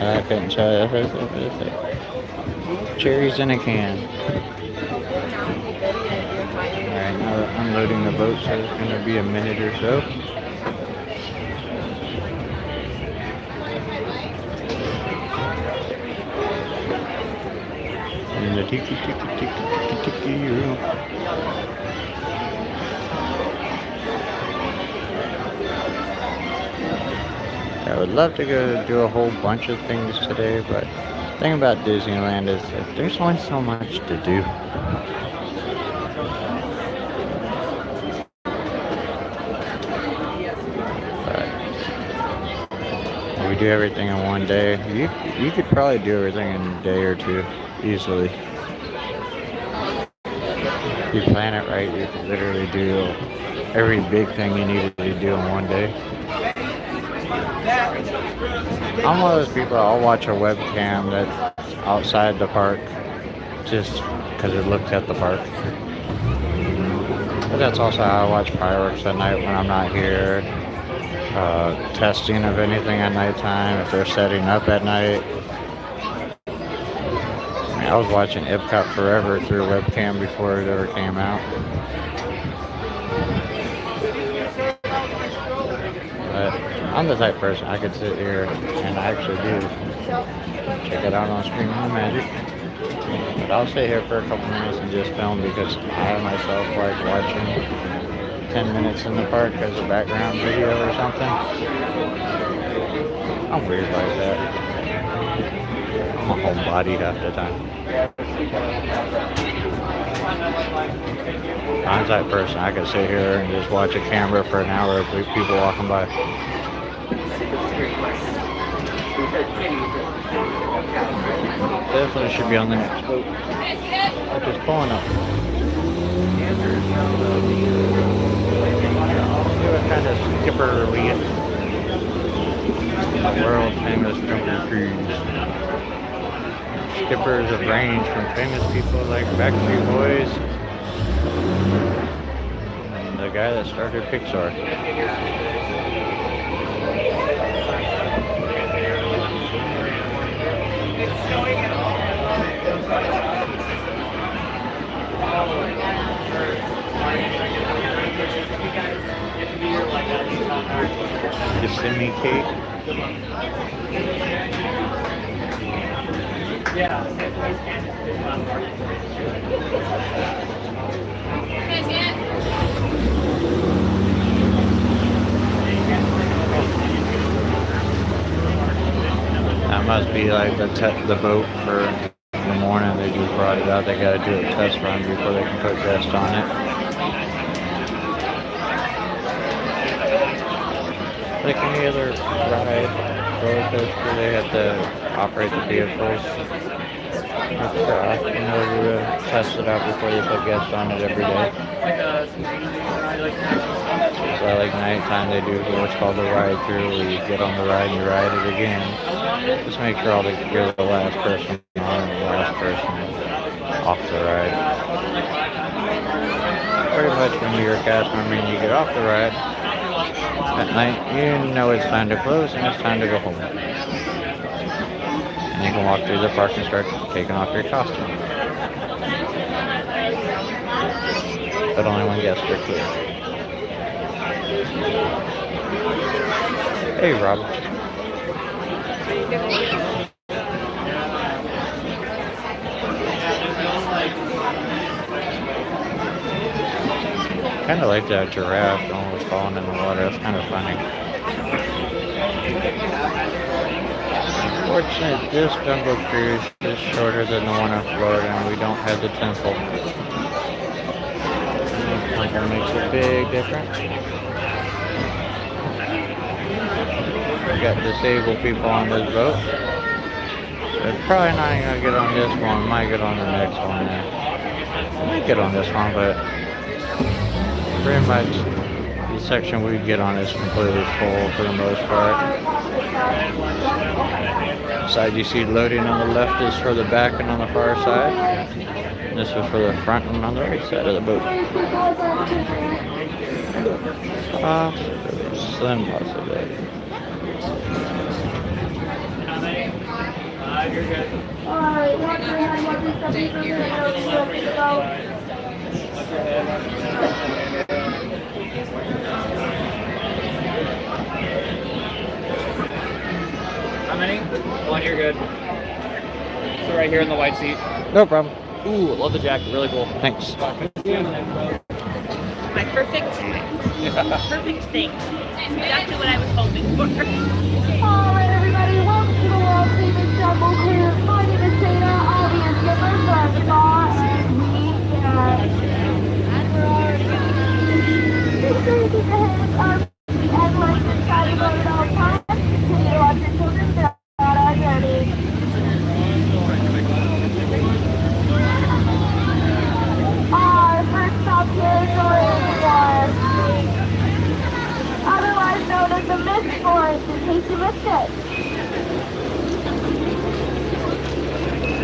I couldn't tell you. Cherries in a can. Alright, now they're unloading the boat, so it's going to be a minute or so. In the tiki room. I would love to go do a whole bunch of things today, but the thing about Disneyland is that there's only so much to do. But we do everything in one day. You could probably do everything in a day or two easily. If you plan it right, you could literally do every big thing you needed to do in one day. I'm one of those people, I'll watch a webcam that's outside the park just because it looks at the park. But that's also how I watch fireworks at night when I'm not here. Testing of anything at nighttime, if they're setting up at night. I was watching Epcot Forever through a webcam before it ever came out. But I'm the type of person, I could sit here, and I actually do, check it out on Streaming the Magic. But I'll sit here for a couple minutes and just film because I myself like watching 10 minutes in the park as a background video or something. I'm weird like that. I'm a homebody half the time. I'm the type of person, I could sit here and just watch a camera for an hour of people walking by. Definitely should be on the next boat. Like it's pulling up. See what kind of skipper we get. World famous drinker cruise. Skippers have ranged from famous people like Backstreet Boys and the guy that started Pixar. Kissimmee Cake. That must be like the boat for the morning. They just brought it out. They got to do a test run before they can put guests on it. Like any other ride, roller coaster, they have to operate the vehicles. You know, to test it out before they put guests on it every day. So like nighttime they do what's called a ride through, where you get on the ride and you ride it again. Just make sure you're the last person on and the last person off the ride. Pretty much when you're a cast member and you get off the ride at night, you know it's time to close and it's time to go home. And you can walk through the park and start taking off your costume. But only when guests are clear. Hey, Rob. Kind of like that giraffe almost falling in the water. That's kind of funny. Fortunately, this Jungle Cruise is shorter than the one in Florida, and we don't have the temple. I think that makes a big difference. We got disabled people on this boat. They're probably not even gonna get on this one. Might get on the next one. Yeah. Might get on this one, but pretty much the section we get on is completely full for the most part. The side you see loading on the left is for the back and on the far side. And this is for the front and on the right side of the boat. Slim possibility. You're good. Alright, watch your head, watch your step, you can go. How many? One, you're good. So right here in the white seat. No problem. Ooh, love the jacket, really cool. Thanks. My perfect thing. It's exactly what I was hoping for. Alright, everybody, welcome to the world famous Jungle Cruise. My name is Dana. I'll be your skipper from the bar, and we got. Make sure you keep your hands up and legs inside the boat at all times. Continue to watch your children throughout our journey. Our first stop here is Monorail, otherwise known as the Mist Forest, in case you missed it.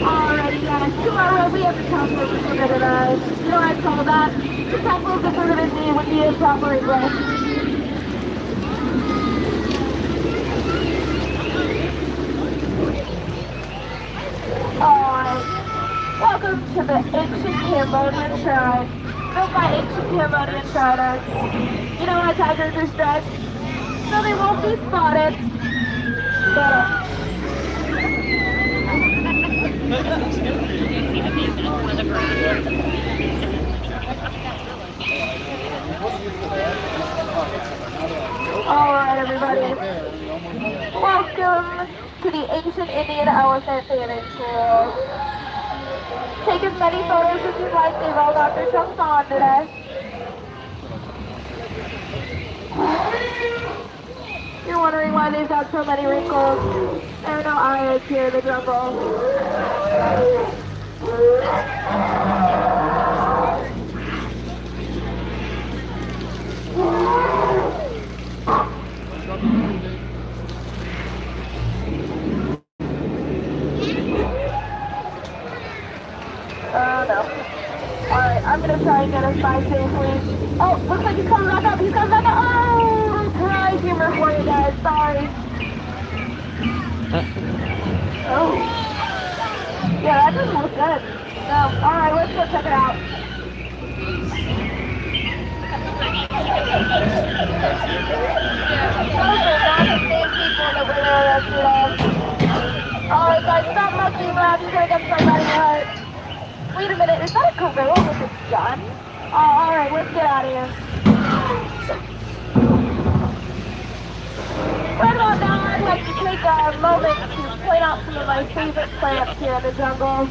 Alrighty guys, tomorrow we have the temple of the forbidden eyes. You know what I call that? The temple of the forbidden knee would be a proper English. Alright, welcome to the ancient Cambodian shrine. Built by ancient Cambodian shriners. You know how tigers are striped? So they won't be spotted. Alright everybody, welcome to the ancient Indian elephant bathing pool. Take as many photos as you'd like, they've all got their trunks on today. You're wondering why they've got so many wrinkles. There are no eyes here in the jungle. Oh no. Alright, I'm gonna try and get us by safely. Oh, looks like he's coming back up. He's coming back up. Oh, surprise humor for you guys. Sorry. Oh. Yeah, that doesn't look good. No. Alright, let's go check it out. Those are not the same people that were there yesterday. Alright guys, stop monkeying around. You're gonna get somebody hurt. Wait a minute, is that a gorilla with a gun? Oh, alright, let's get out of here. Right about now, I'd like to take a moment to point out some of my favorite plants here in the jungle.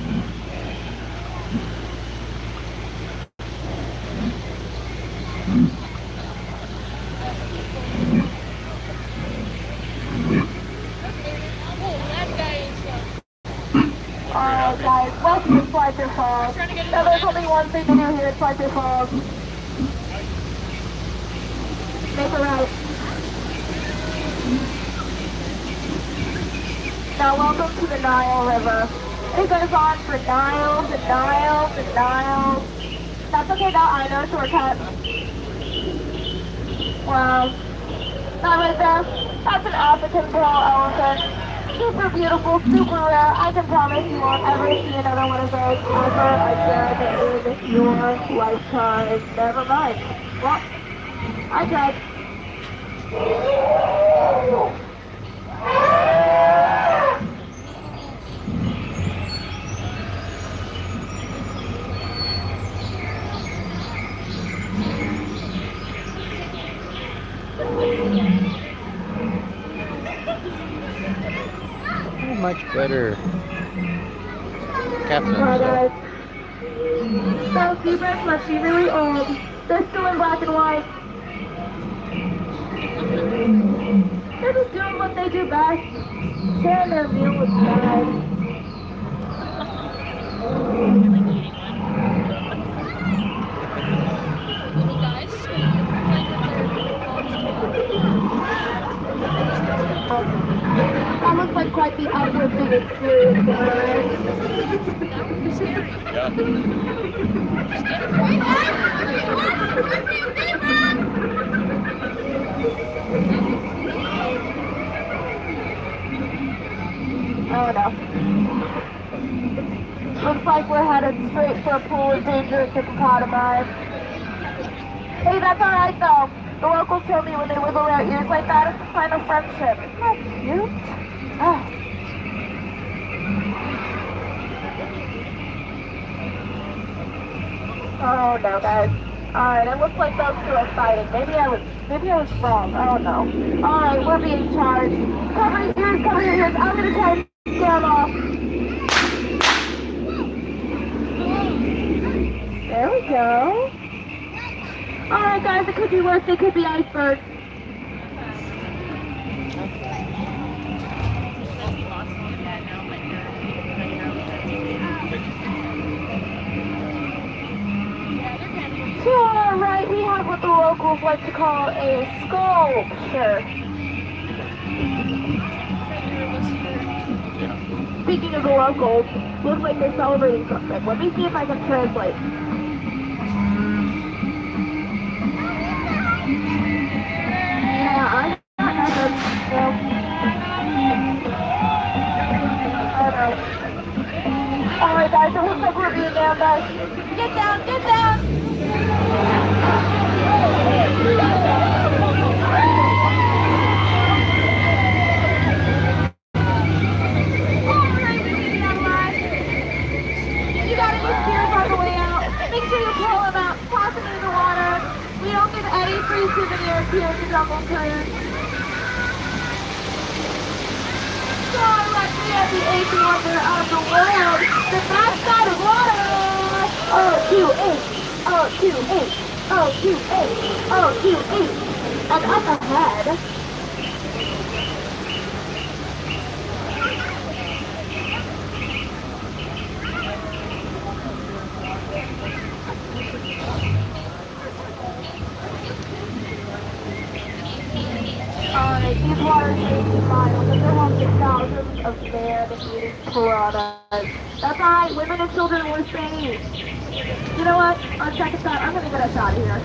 Alright guys, welcome to Slicer Falls. Now there's only one thing to do here at Slicer Falls. Make a right. Now welcome to the Nile River. It goes on for miles and miles and miles. That's okay though, I know shortcut. Wow. That right there, that's an African pearl elephant. Super beautiful, super rare. I can promise you won't ever see another one of those ever again in your lifetime. Never mind. Well, I tried. Much better. Captain. Guys. Those zebras must be really old. They're still in black and white. They're just doing what they do best. Sharing their meal with guys. That looks like quite the uplifting experience, right? Oh no. Looks like we're headed straight for a pool of dangerous hippopotami. Hey, that's alright though. The locals told me when they wiggle their ears like that, it's a sign of friendship. Isn't that cute? Oh. Oh no, guys. Alright, it looks like those two are fighting. Maybe I was wrong. I don't know. Alright, we're being charged. Cover your ears, cover your ears. I'm gonna try and scare them off. There we go. Alright guys, it could be worse. They could be icebergs. To our right, we have what the locals like to call a sculpture. Speaking of the locals, looks like they're celebrating something. Let me see if I can translate. Yeah, I Alright guys, it looks like we're being ambushed. Get down, get down! You got any spears on the way out? Make sure you pull them out, toss them in the water. We don't give any free souvenirs here at the Jungle Cruise. So let's be at the eighth wonder of the world, the backside of water. Oh, 2-8. Oh, 2-8. Oh, 2-8. Oh, 2-8. And up ahead. Alright, these waters may be mild, but they're home to thousands of man-eating piranhas. That's alright, women and children were safe. You know what? On second thought, I'm gonna get us out of here.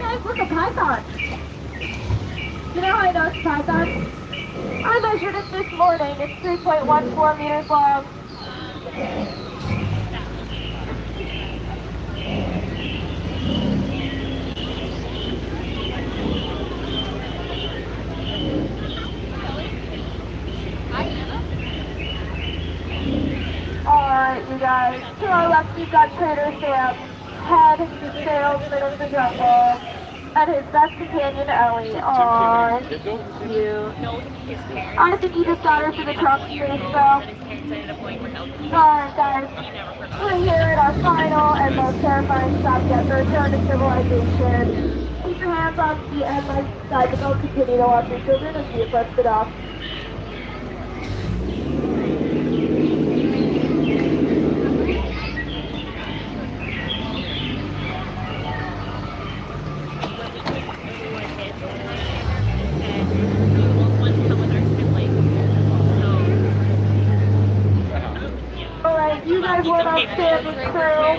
Guys, look at python. You know how I know it's python? I measured it this morning. It's 3.14 meters long. Alright, you guys. To our left, we've got Trader Sam, head salesman of the jungle, and his best companion, Ellie. Aww, cute. I think he just got her to the trunk space, though. Alright, guys. We're here at our final and most terrifying stop yet for return to civilization. Keep your hands on the headlights side, but don't continue to watch your children as we approach the dock. You guys went upstairs with crew.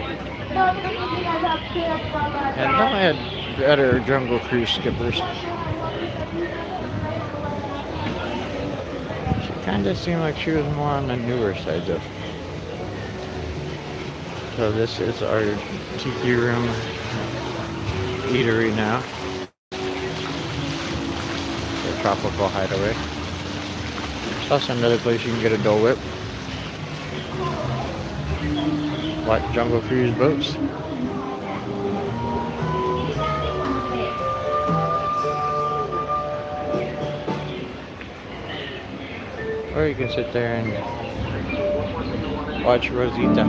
No, I'm gonna give you guys upstairs from that. And then I had better Jungle Cruise skippers. She kind of seemed like she was more on the newer side though. So this is our tiki room eatery now. The tropical hideaway. It's also another place you can get a Dole Whip. Like Jungle Cruise boats. Or you can sit there and watch Rosita.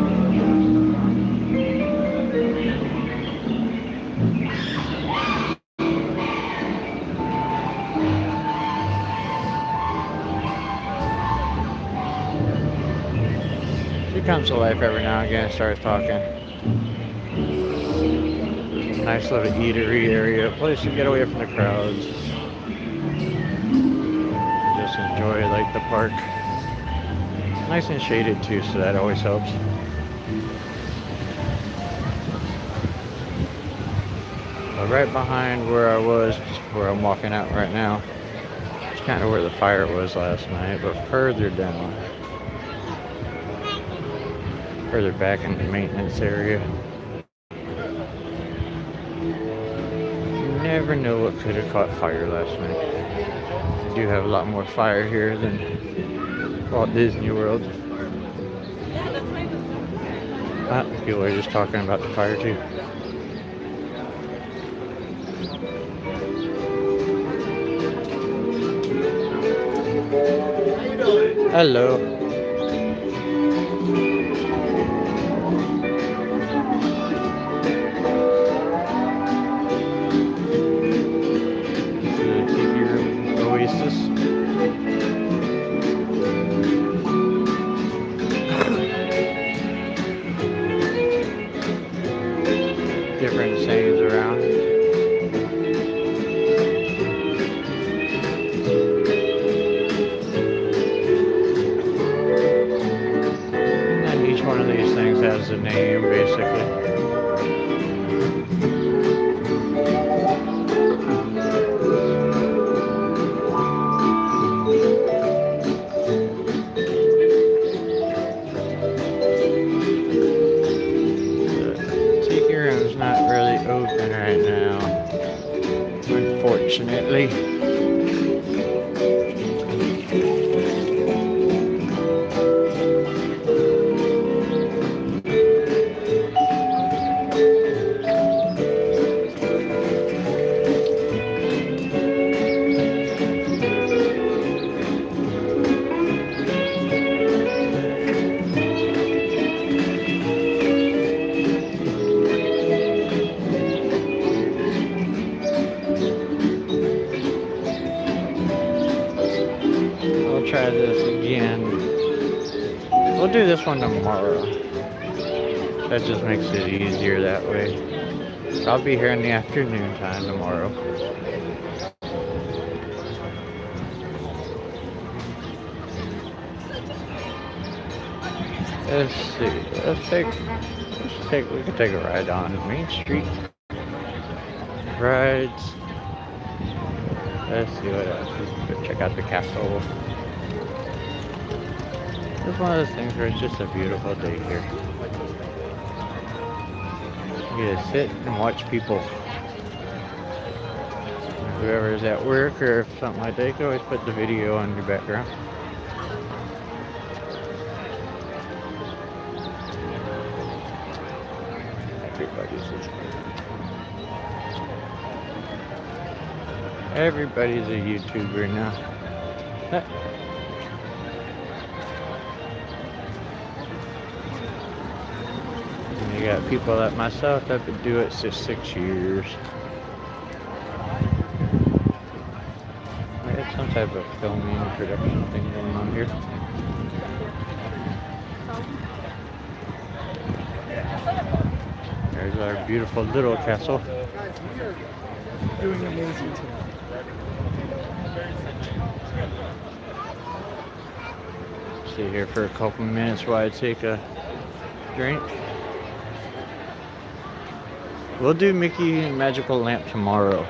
She comes to life every now and again and starts talking. Nice little eatery area, a place to get away from the crowds. Just enjoy like the park. Nice and shaded too, so that always helps. But right behind where I was, where I'm walking out right now, it's kind of where the fire was last night, but further down. Further back in the maintenance area. You never know what could have caught fire last night. We do have a lot more fire here than Walt Disney World. People are just talking about the fire too. Hello. Different sayings around. And then each one of these things has a name, basically. Open right now, unfortunately. We'll do this one tomorrow. That just makes it easier that way. I'll be here in the afternoon time tomorrow. Let's see. We can take a ride on Main Street. Rides. Let's see what else. Let's go check out the castle. It's one of those things where it's just a beautiful day here. You get to sit and watch people. Whoever's at work or if something like that, you can always put the video on your background. Everybody's a YouTuber now. And you got people like myself that would do it for 6 years. We have some type of filming production thing going on here. There's our beautiful little castle. Doing amazing tonight. Sit here for a couple minutes while I take a drink. We'll do Mickey Magical Lamp tomorrow.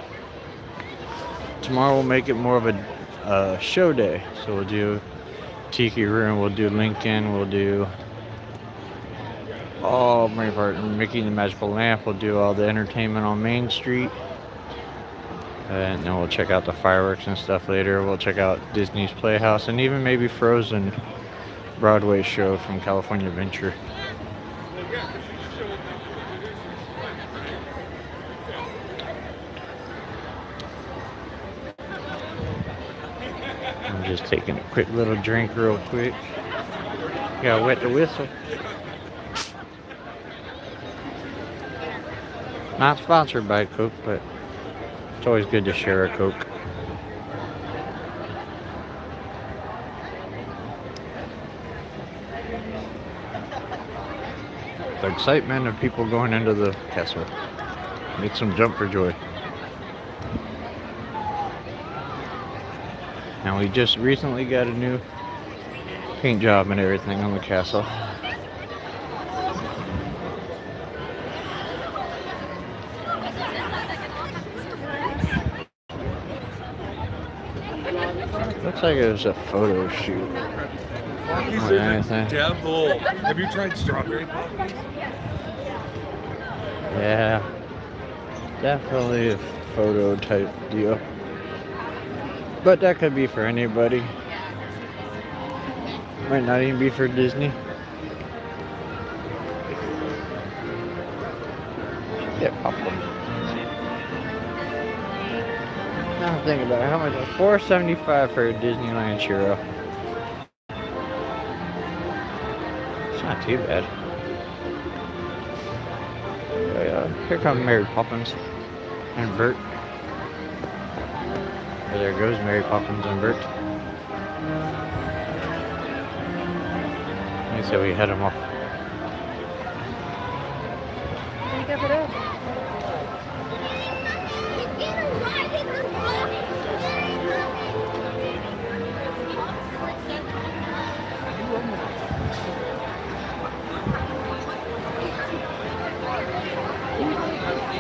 Tomorrow we'll make it more of a show day. So we'll do Tiki Room, we'll do Lincoln, we'll do all Mickey and the Magical Lamp, we'll do all the entertainment on Main Street. And then we'll check out the fireworks and stuff later. We'll check out Disney's Playhouse and even maybe Frozen Broadway show from California Adventure. I'm just taking a quick little drink real quick. Gotta wet the whistle. Not sponsored by Coke, but it's always good to share a Coke. The excitement of people going into the castle makes them jump for joy. Now we just recently got a new paint job and everything on the castle. Looks like it was a photo shoot. More than anything. Devil. Have you tried strawberry poppies? Yeah, definitely a photo type deal. But that could be for anybody. Might not even be for Disney. Get popcorn. Now I'm thinking about how much. $4.75 for a Disneyland churro. It's not too bad. Here comes Mary Poppins and Bert. Oh, there goes Mary Poppins and Bert. I say we head them off.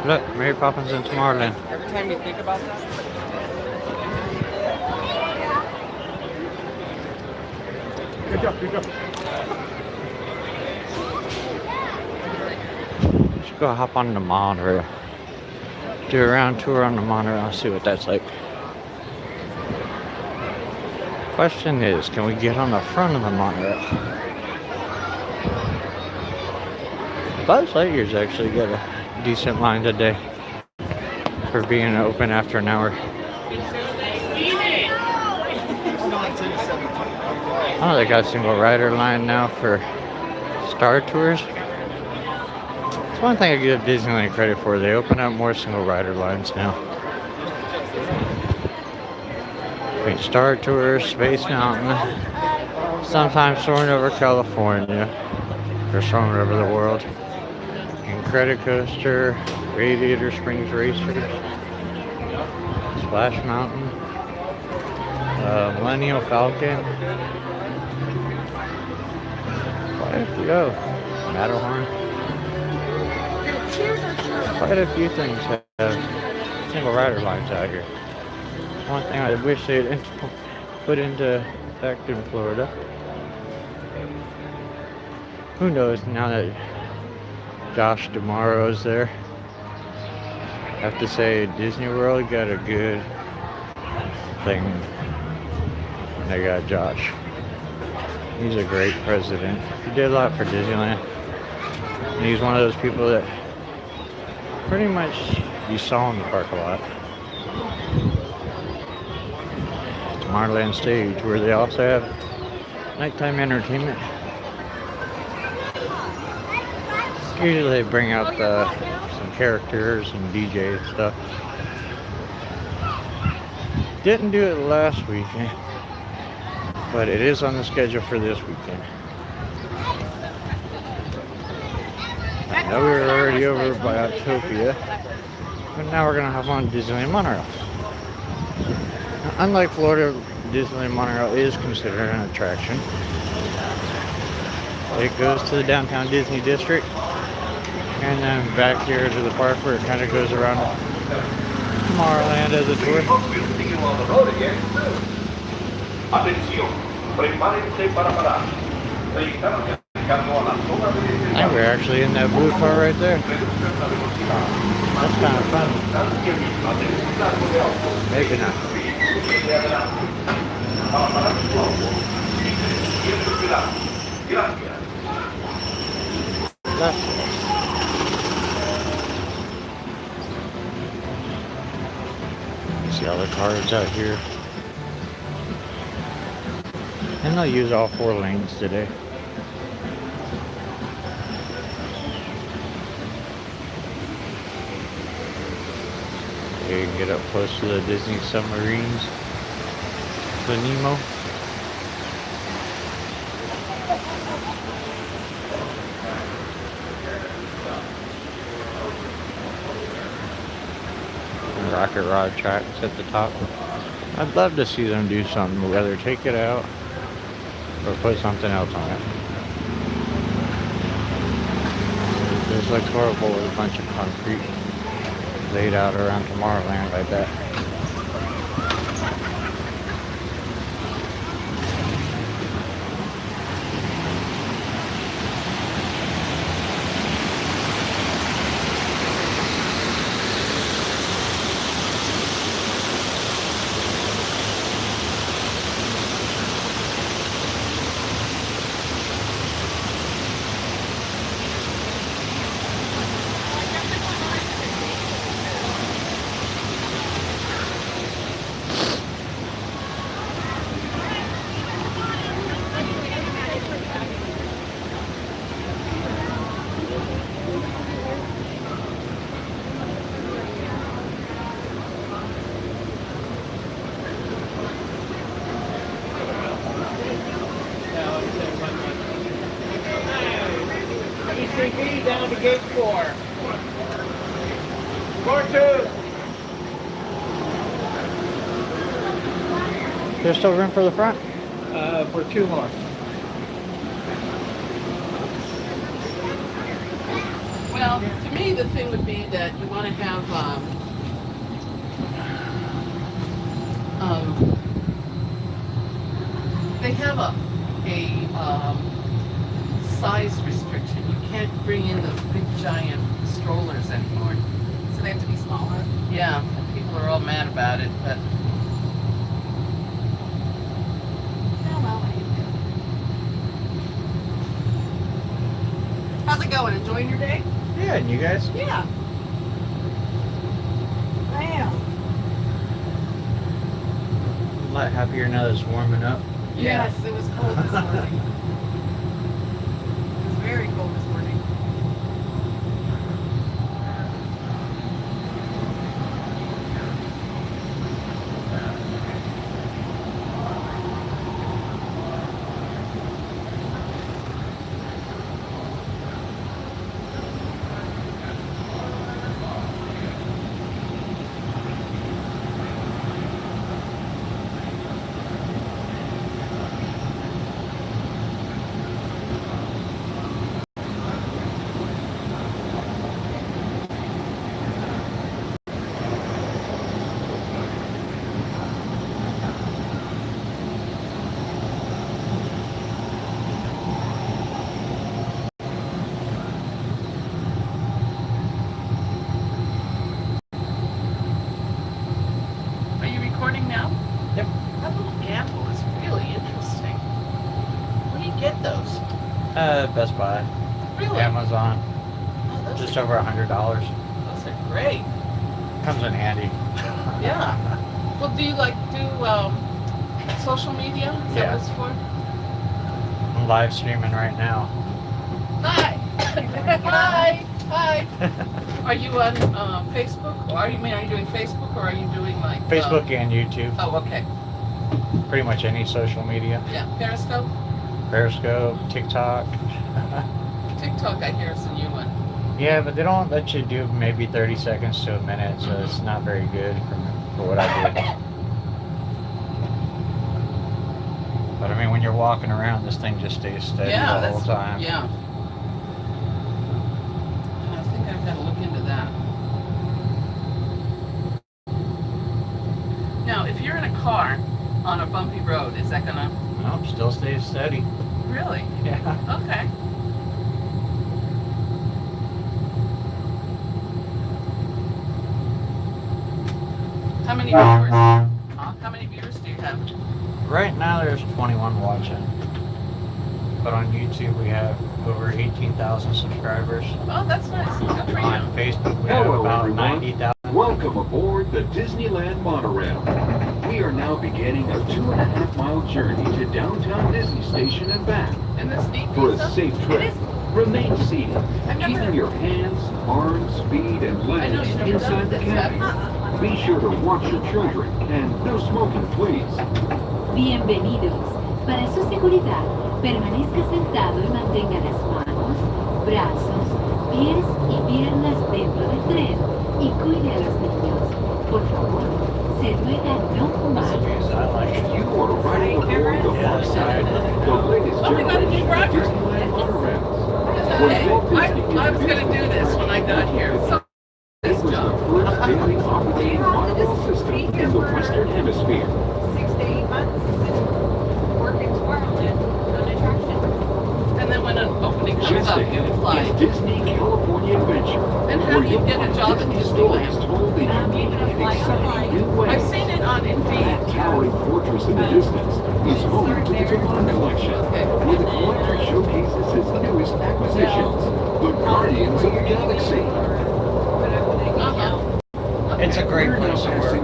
Look, Mary Poppins and Tomorrowland. Every time you think about that. Good job, good job. Let's go hop on the monorail. Do a round tour on the monorail, see what that's like. Question is, can we get on the front of the monorail? Buzz Lightyear's actually got a decent line today for being open after an hour. Oh, they got a single rider line now for Star Tours. It's one thing I give Disneyland credit for. They open up more single rider lines now. Star Tours, Space Mountain, Sometimes soaring over California, or soaring over the world. And Credit Coaster, Radiator Springs Racers, Splash Mountain, Millennial Falcon, quite a few, Matterhorn. Quite a few things have single rider lines out here. One thing I wish they'd put into effect in Florida. Who knows now that Josh Tomorrow's there. I have to say Disney World got a good thing when they got Josh. He's a great president. He did a lot for Disneyland. And he's one of those people that pretty much you saw in the park a lot. Tomorrowland stage where they also have nighttime entertainment. Usually they bring out some characters and DJ and stuff. Didn't do it last weekend, but it is on the schedule for this weekend. I know we were already over by Autopia, but now we're going to hop on Disneyland Monorail. Now, unlike Florida, Disneyland Monorail is considered an attraction. It goes to the downtown Disney district, and then back here to the park where it kind of goes around Tomorrowland as a tour. I think we're actually in that blue car right there. That's kind of fun. Maybe not. That's see all the cars out here. And they'll use all 4 lanes today. You can get up close to the Disney submarines. The Nemo. And rocket rod tracks at the top. I'd love to see them do something, whether take it out or put something else on it. This looks horrible with a bunch of concrete laid out around Tomorrowland like that. ECB down to gate 4. Door 2. There's still room for the front? For 2 more. Well, to me, the thing would be that you want to have they have a size restriction. You can't bring in those big giant strollers anymore. So they have to be smaller. Yeah, and people are all mad about it, but how's it going? Enjoying your day? Yeah, and you guys? Yeah. I am. I'm a lot happier now that it's warming up. Yes, it was cold this morning. It was very cold this morning. get those? Best Buy, Really? Amazon, Oh, those just are, over $100. those are great. Comes in handy. Yeah. Well, do you like do social media? Is that Yeah. what it's for? I'm live streaming right now. Hi. Hi. Hi. Are you on Facebook? Or are you doing Facebook, or are you doing like Facebook and YouTube. Oh, okay. Pretty much any social media. Yeah. Periscope. Periscope, TikTok. TikTok, I hear, is a new one. Yeah, but they don't let you do maybe 30 seconds to a minute, so it's not very good for what I do. But I mean, when you're walking around, this thing just stays steady Yeah, the whole that's time. yeah. I think I've got to look into that. Now, if you're in a car on a bumpy road, is that gonna Nope, still stays steady. really? Yeah. Okay. How many viewers? How many viewers do you have? Right now, there's 21 watching. But on YouTube, we have over 18,000 subscribers. Oh, that's nice. Good for On you. Facebook, we have Hello, about everyone. 90,000. Welcome aboard the Disneyland Monorail. We are now beginning a 2.5-mile journey to downtown Disney Station and back. And this neat For a pizza? safe It trip, is. remain seated, I've never- keeping your hands, arms, feet, and I know legs you've never inside done the this, cabin. Be sure to watch your children and no smoking, please. Bienvenidos. Para su seguridad, permanezca sentado y mantenga las manos, brazos, pies y piernas dentro del tren y cuide a los niños. Por favor, se ruega no fumar. You are riding aboard the far side, the latest Oh, we got a new generation of driver. Disneyland monorails. Okay. Walt Disney I was going to do introduced this when I got here. So, It this was the job. first daily operating monorail system in the Western Hemisphere. 6 to 8 months. Working tomorrow on attractions. And then when an opening comes Just up, you ahead apply. is Disney California Adventure, And how where do you you'll get a find job at Disney stories Disneyland? told in unique and exciting new ways. I've seen it on Indeed. That towering fortress in the distance is home to the Canal collection, Okay. where the collector showcases his newest acquisitions, the Guardians of the Galaxy. It's a great place to work.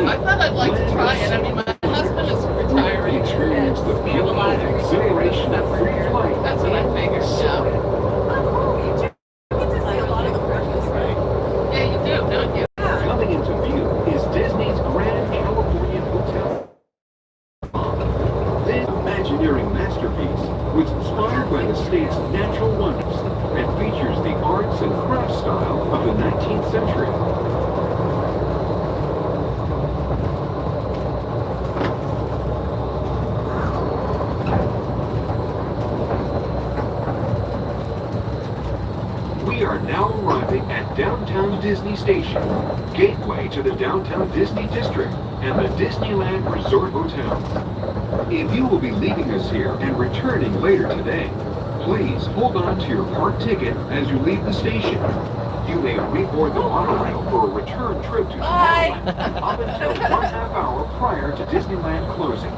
I thought I'd like to try it. I mean, my husband is retiring. Experience the feeling of exhilaration of free flight. That's what I figured. Yeah. You get to see a lot of the breakfast, right? Yeah, you do, don't you? Coming into view is Disney's Grand Californian Hotel. This Imagineering masterpiece was inspired by the state's natural wonders and features the arts and crafts style of the 19th century. We are now arriving at downtown Disney Station, gateway to the downtown Disney District and the Disneyland Resort Hotel. If you will be leaving us here and returning later today, please hold on to your park ticket as you leave the station. You may reboard the monorail for a return trip to Tomorrowland up until 1/2 hour prior to Disneyland closing.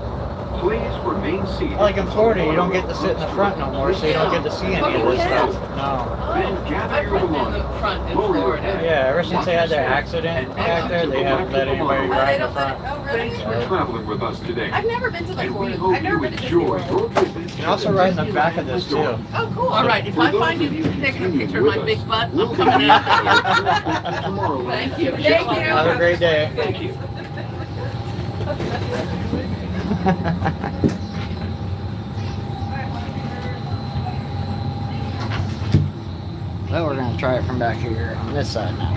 Please remain seated. Like in Florida, you don't get to sit in the front no more, so you don't get to see any of this stuff. No. Then gather I've your ridden in belongings. the front in Lower your Florida. head. Yeah, ever since they had their accident back there, they haven't let anybody ride in the front. Oh, really? Thanks for traveling with us today. I've never been to the And we Florida. hope I've never you been to Disney enjoy World. your visit. You can also ride in the back of this too. Oh, cool. All right, if I find you taking a picture of my big butt, I'm coming after you. Tomorrow. Thank you. Thank you. Have a great day. Thank you. Well, we're going to try it from back here on this side now.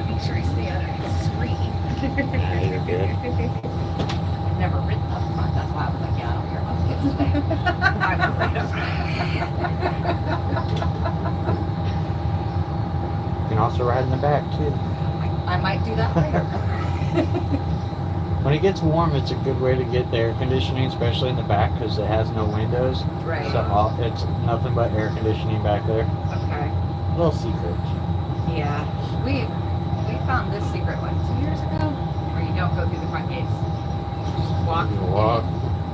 Make sure I stay under the screen. Yeah, you're good. I've never ridden up front. That's why I was like, yeah, I don't care about the kids today. I would ride up You can also ride in the back too. I might do that later. When it gets warm, it's a good way to get the air conditioning, especially in the back, because it has no windows. Right. So it's nothing but air conditioning back there. Okay. Little secret. Yeah. found this secret like 2 years ago, where you don't go through the front gates. You just walk,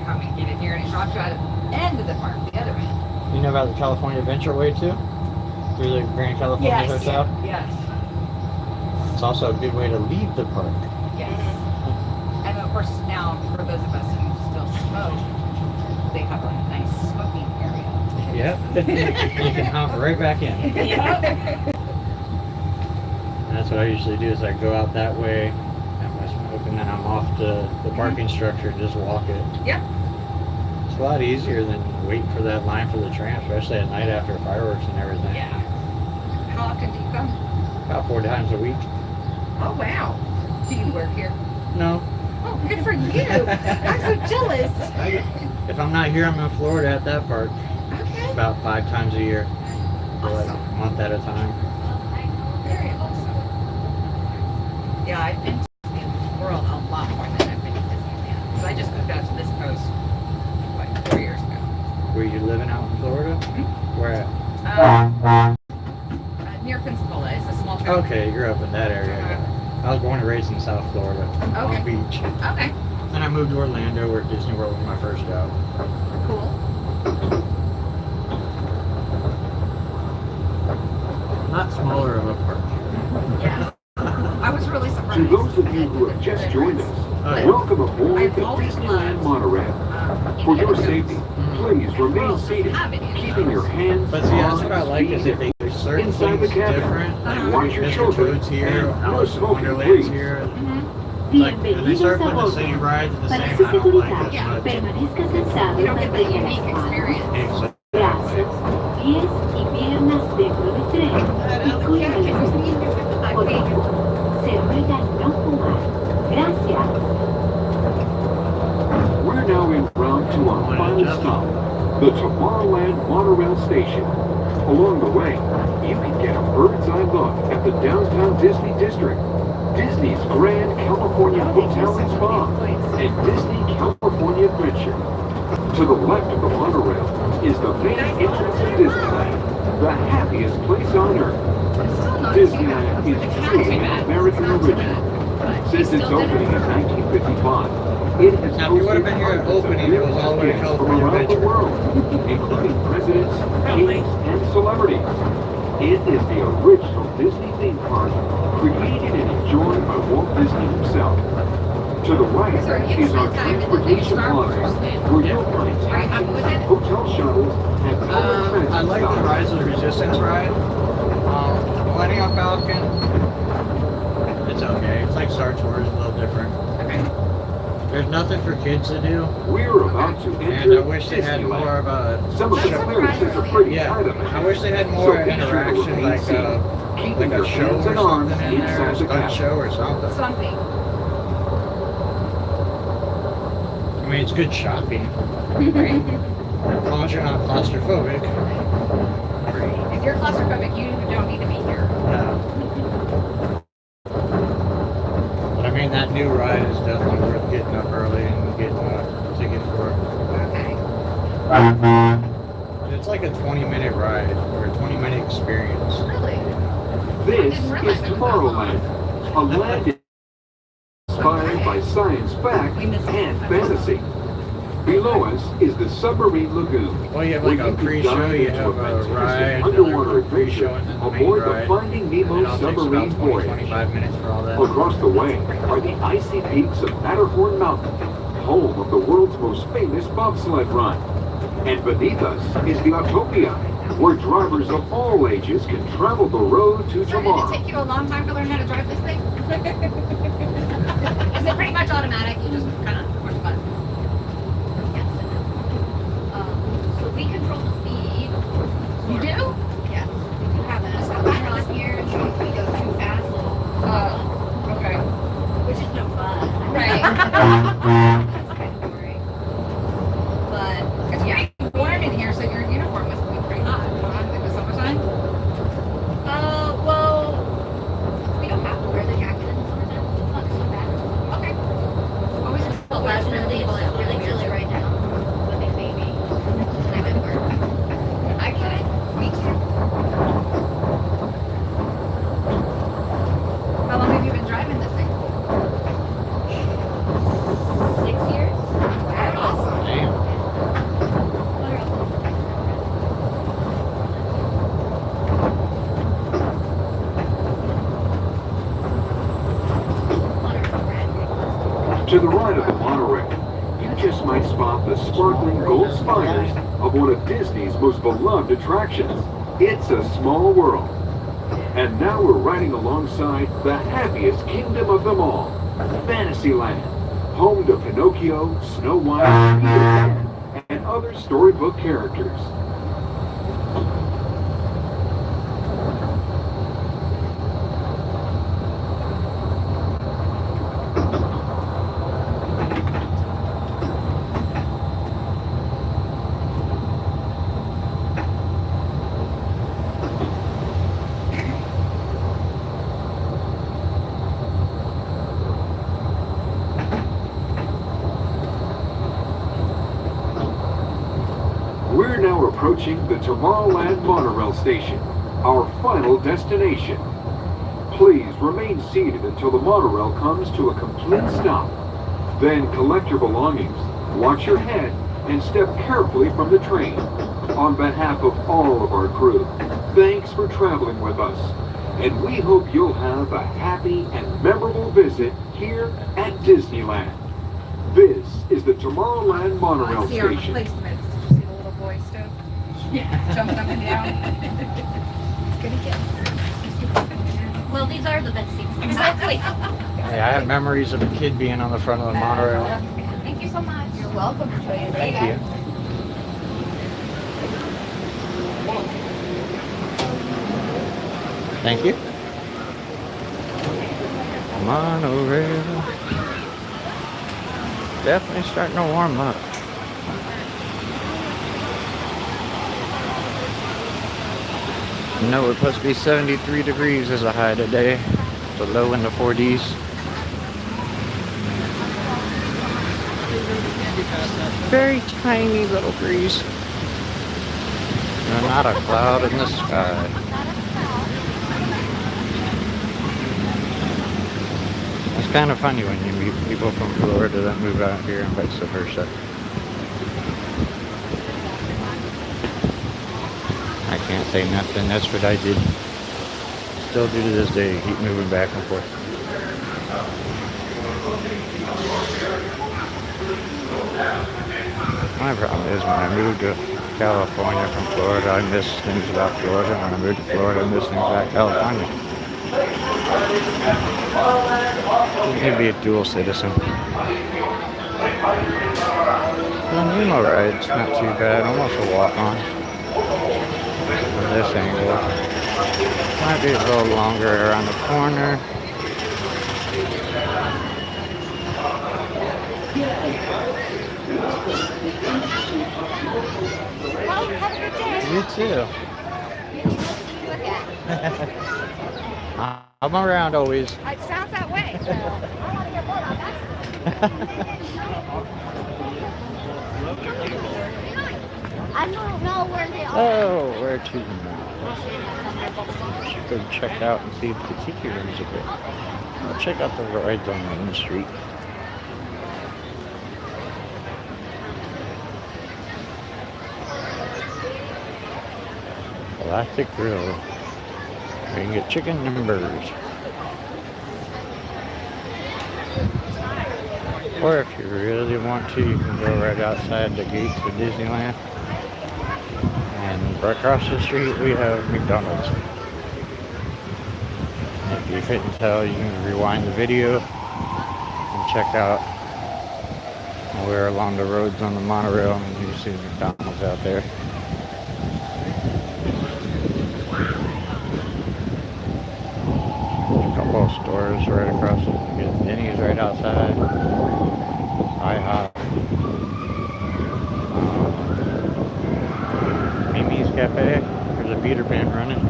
come and get in here, and it drops you at the end of the park, the other end. You know about the California Adventure Way too? Through the Grand California Hotel? Yes. It's also a good way to leave the park. Yes. And of course now, for those of us who still smoke, they have a nice smoking area. Yep. You can hop right back in. Yep. That's what I usually do is I go out that way, have my smoke, and then I'm off to the parking structure and just walk it. Yep. It's a lot easier than waiting for that line for the tram, especially at night after fireworks and everything. Yeah. How often do you come? About 4 times a week. Oh wow. Do you work here? No. Oh, good for you. I'm so jealous. If I'm not here, I'm in Florida at that park. Okay. About 5 times a year. For like Awesome. a month at a time. Very awesome. Yeah, I've been to Disney World a lot more than I've been to Disneyland. Because I just moved out to this coast like 4 years ago. Were you living out in Florida? Mm-hmm. Where at? Near Pensacola. It's a small town. Okay, you're up in that area. I was born and raised in South Florida, Palm Beach. Okay. Then I moved to Orlando where Disney World was my first job. Cool. Not smaller of a park. Yeah. I was really surprised. To those of you who have just joined us, welcome aboard the Disneyland Monorail. For your safety, please remain seated, keeping your hands, But see, that's what I like is if they there's certain inside the things cabin. different. And Like watch your Mr. children. Toad's here, And no Alice in smoking, Wonderland's please. here. Like, and they start putting the city rides at the Para same su time. I don't like seguridad, it much. permanezca sentado You y don't get the mantenga unique las manos, experience. Exactly. brazos, pies y piernas dentro del tren y cuida la luz. Por ello, se ruega no fumar. Gracias. We're now en route to our final stop, the Tomorrowland Monorail Station. Along the way, you can get a bird's eye look at the downtown Disney District, Disney's Grand California Hotel and Spa, and Disney California Adventure. To the left of the monorail is the main entrance to Disneyland, the happiest place on earth. Disneyland is truly an American original. Since its opening in 1955, it has Now, if you would have hosted been here at hundreds of opening, it was all the way to guests from California around the Adventure. world, including presidents, kings, and celebrities. It is the original Disney theme park, created and enjoyed by Walt Disney himself. To the right is our transportation plaza, where you'll find taxis, hotel shuttles, and public transit I like the stops. Rise of the Resistance ride. Millennium Falcon. It's okay. It's like Star Tours, a little different. Okay. There's nothing for kids to do. We're about to And enter I wish they had more of a Some of the clearances are pretty yeah. tight up ahead. I wish they had more So be sure to interaction, remain like seated, keeping a your show hands or and arms something in there, inside a the stunt cabin. show or something. Something. I mean, it's good shopping. As long as you're not claustrophobic. If you're claustrophobic, you don't need to be here. No. But I mean, that new ride is definitely worth getting up early and getting a ticket for. Okay. It's like a 20-minute ride or a 20-minute experience. Really? This is Tomorrowland, a land inspired by science fact and fantasy. Below us is the Submarine Lagoon. Well, you have where like a you can pre-show, dive you into have a fantastic ride, underwater another pre-show, adventure and then the main aboard the ride. Finding And it Nemo all takes submarine about voyage. 20-25 minutes for all that. Across the way are the icy peaks of Matterhorn Mountain, home of the world's most famous bobsled run. And beneath us is the Autopia, where drivers of all ages can travel the road to So did it tomorrow. take you a long time to learn how to drive this thing? Is it pretty much automatic? You just kind of push the button. Yes. So we control the speed. You do? Yes. You have a button on here, so if we go too fast, Okay. which is no fun. Right. That's kind of boring. But It's pretty warm in here, so your uniform must be pretty hot. In the summertime? well, we don't have to wear the jacket in the summertime. So it's not so bad. Okay. Always But definitely, it's really chilly right now. With a baby. And I'm at work. I get it. Me too. How long have you been To the right of the monorail, you just might spot the sparkling gold spires of one of Disney's most beloved attractions. It's a small world. And now we're riding alongside the happiest kingdom of them all, Fantasyland, home to Pinocchio, Snow White, Peter Pan, and other storybook characters. We're now approaching the Tomorrowland Monorail Station, our final destination. Please remain seated until the monorail comes to a complete stop. Then collect your belongings, watch your head, and step carefully from the train. On behalf of all of our crew, thanks for traveling with us. And we hope you'll have a happy and memorable visit here at Disneyland. This is the Tomorrowland Monorail See our Station. placements. Did you see the little boy stuff? Yeah. Jumping up and down. It's good again. Well, these are the best seats. Exactly. Hey, I have memories of a kid being on the front of the monorail. Thank you so much. You're welcome. Thank you. Thank you. Monorail. Definitely starting to warm up. No, it's supposed to be 73 degrees as a high today. The low in the 40s. Very tiny little breeze. And not a cloud in the sky. It's kind of funny when you meet people from Florida that move out here and vice versa. I can't say nothing. That's what I did. Still do to this day. Keep moving back and forth. My problem is when I moved to California from Florida, I miss things about Florida. When I moved to Florida, I miss things about California. Maybe a dual citizen. The Nemo ride's not too bad. Almost a walk on. From this angle. Might be a little longer around the corner. You too. I'm around always. It sounds that way, so I want to get more on that. I don't know where they are. Oh, where to now? Should go check out and see if the tiki rooms are good. I'll check out the rides on Main Street. Elastic Grill. We can get chicken and burgers. Or if you really want to, you can go right outside the gates of Disneyland. And right across the street we have McDonald's. If you couldn't tell, you can rewind the video and check out where along the roads on the monorail and you see McDonald's out there. A couple of stores right across. Denny's right outside. IHOP. Mimi's Cafe. There's a Peter Pan running.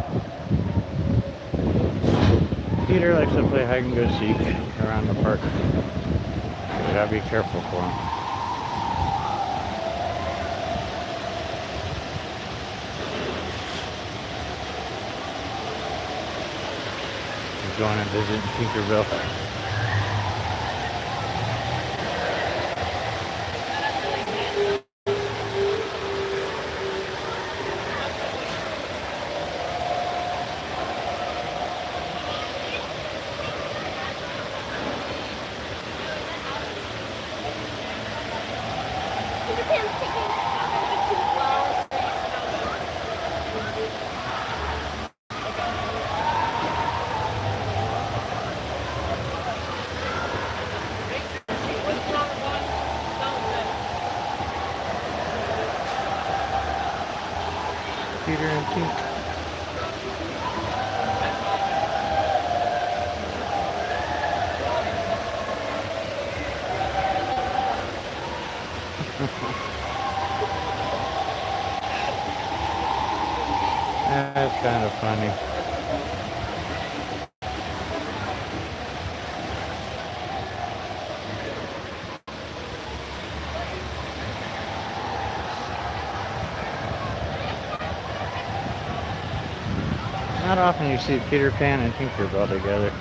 Peter likes to play hide and go seek around the park. You gotta be careful for him. He's going to visit Tinkerbell. That's kind of funny. Not often you see Peter Pan and Tinkerbell together.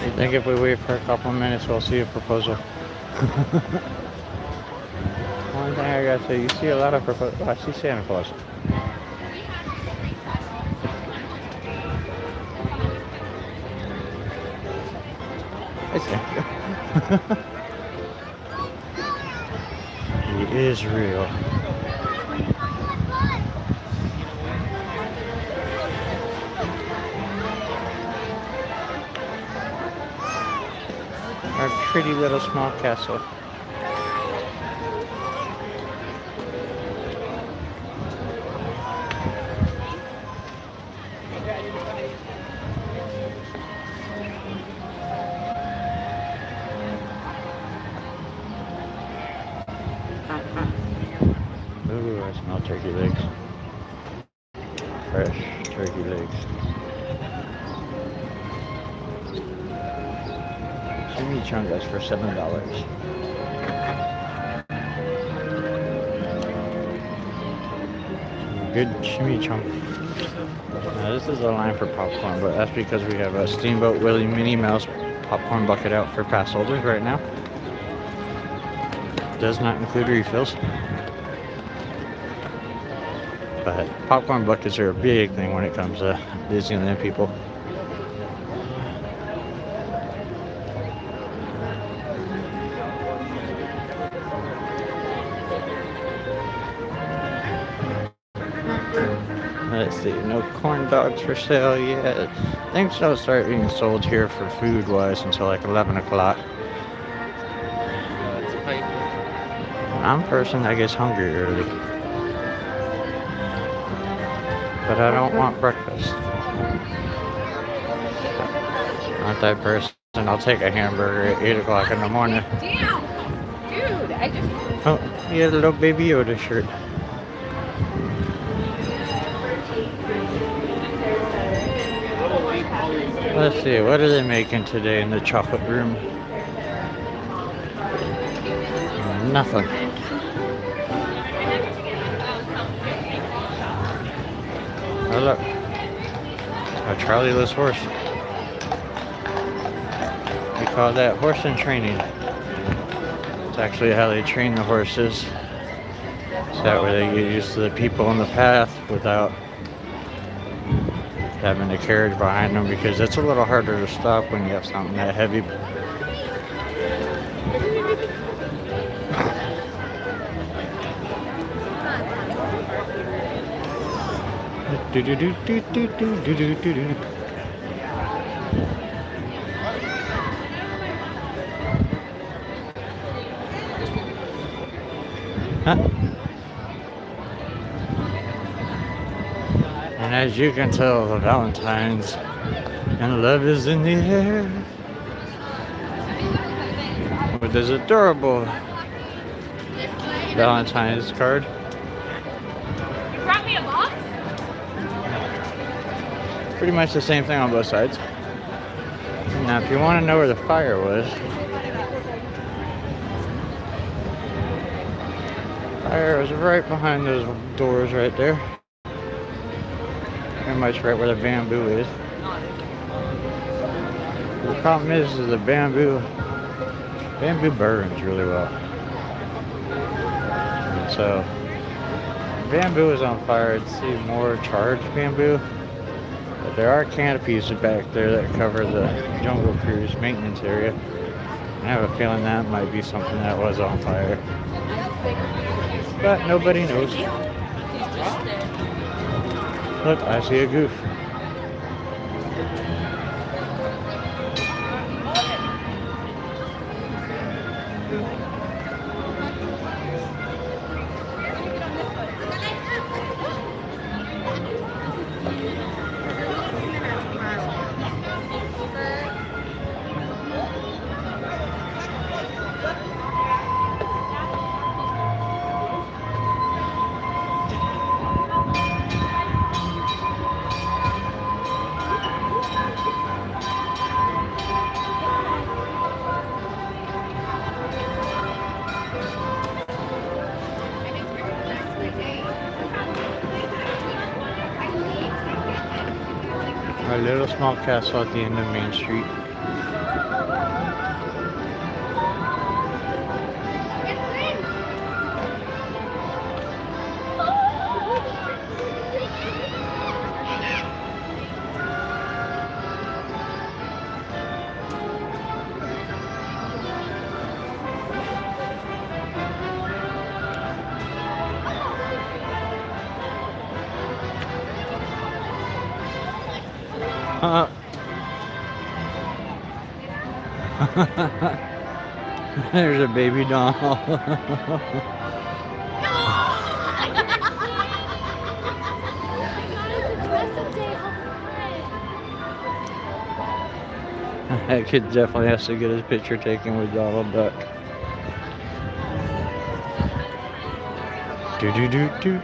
I think if we wait for a couple minutes, we'll see a proposal. One thing I gotta say, you see a lot of proposals. Oh, I see Santa Claus. Hi, Santa. He is real. Our pretty little small castle. Ooh, I smell turkey legs. Fresh turkey legs. Chimichangas for $7. Good chimichanga. Now this is a line for popcorn, but that's because we have a Steamboat Willie Minnie Mouse popcorn bucket out for pass holders right now. Does not include refills. But popcorn buckets are a big thing when it comes to Disneyland people. Let's see, no corn dogs for sale yet. Things don't start being sold here for food wise until like 11 o'clock. I'm a person that gets hungry early. But I don't want breakfast. Not that person. I'll take a hamburger at 8 o'clock in the morning. Damn! Dude, I just... Oh, he has a little Baby Yoda shirt. Let's see, what are they making today in the chocolate room? Nothing. Oh look, a Charlie-less horse. We call that horse and training. It's actually how they train the horses. So that way they get used to the people on the path without having a carriage behind them, because it's a little harder to stop when you have something that heavy. Do do do do do do do do do do. Huh? And as you can tell, the Valentine's and love is in the air. With this adorable Valentine's card. You brought me a box? Pretty much the same thing on both sides. Now, if you want to know where the fire was, fire was right behind those doors right there. Pretty much right where the bamboo is. The problem is the bamboo burns really well. And so, if bamboo is on fire, I'd see more charged bamboo. But There are canopies back there that cover the Jungle Cruise maintenance area. I have a feeling that might be something that was on fire. But nobody knows. Look, I see a goof. A little small castle at the end of Main Street. There's a baby doll. That kid definitely has to get his picture taken with Donald Duck. Do do do do.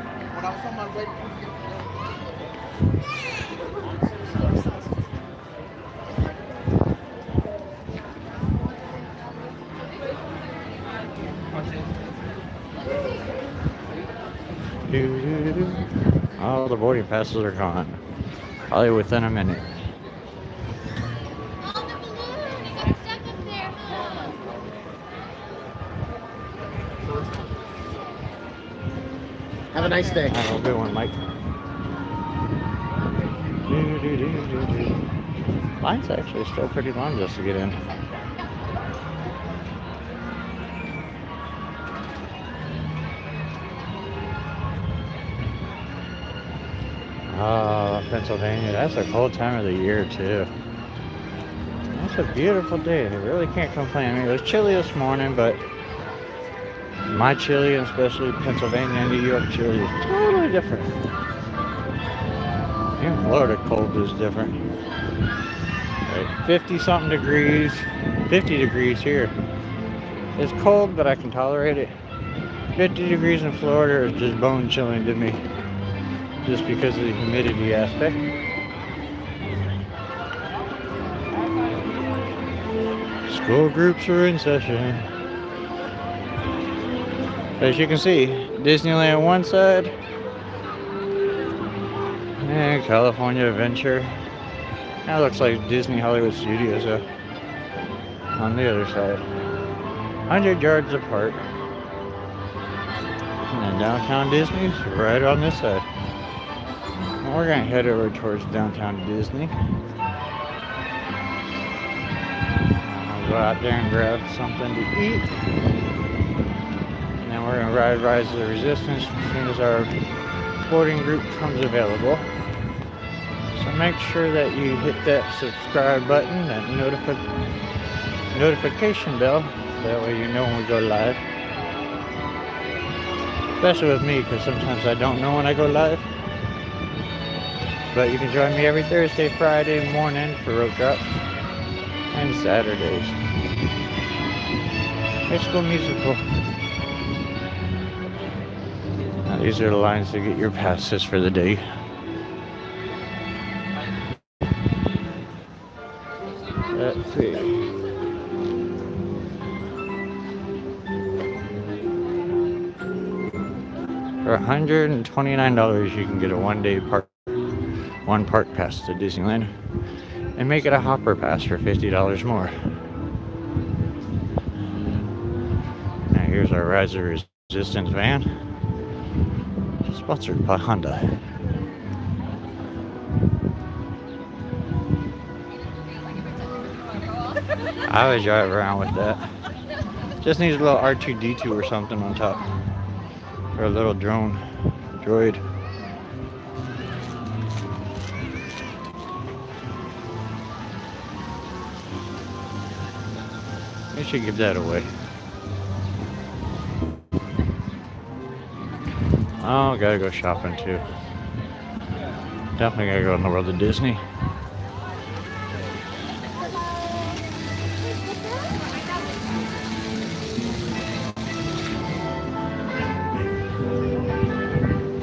All the boarding passes are gone. Probably within a minute. Have a nice day. Have a good one, Mike. Line's actually still pretty long just to get in. Oh, Pennsylvania, that's a cold time of the year too. It's a beautiful day. I really can't complain. I mean, it was chilly this morning, but my chili, and especially Pennsylvania and New York chili, is totally different. Even Florida cold is different. Like 50-something degrees, 50 degrees here. It's cold, but I can tolerate it. 50 degrees in Florida is just bone chilling to me, just because of the humidity aspect. School groups are in session. As you can see, Disneyland one side, and California Adventure. That looks like Disney Hollywood Studios on the other side. 100 yards apart. And then downtown Disney's right on this side. And we're gonna head over towards downtown Disney. I'll go out there and grab something to eat. And then we're gonna ride Rise of the Resistance as soon as our boarding group comes available. So make sure that you hit that subscribe button, that notification bell. That way you know when we go live. Especially with me, because sometimes I don't know when I go live. But you can join me every Thursday, Friday morning for rope drops, and Saturdays. High School Musical. Now these are the lines to get your passes for the day. Let's see. For $129, you can get a one park pass to Disneyland, and make it a hopper pass for $50 more. Now here's our Rise of Resistance van, sponsored by Honda. I would drive around with that. Just needs a little R2D2 or something on top. Or a little droid. We should give that away. Oh, gotta go shopping too. Definitely gotta go in the world of Disney.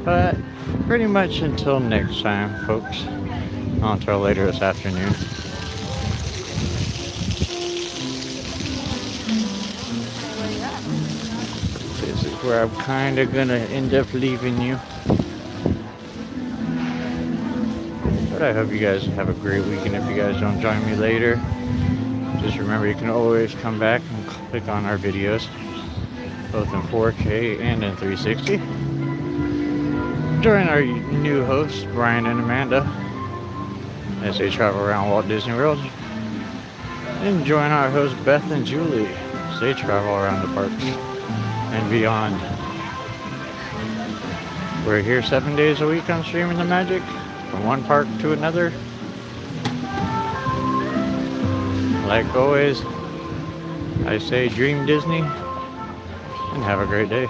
But pretty much until next time, folks. Until later this afternoon. This is where I'm kind of gonna end up leaving you. But I hope you guys have a great weekend. If you guys don't join me later, just remember you can always come back and click on our videos, both in 4K and in 360. Join our new hosts, Brian and Amanda, as they travel around Walt Disney World. And join our hosts, Beth and Julie, as they travel around the parks and beyond. We're here 7 days a week on Streaming the Magic, from one park to another. Like always, I say dream Disney, and have a great day.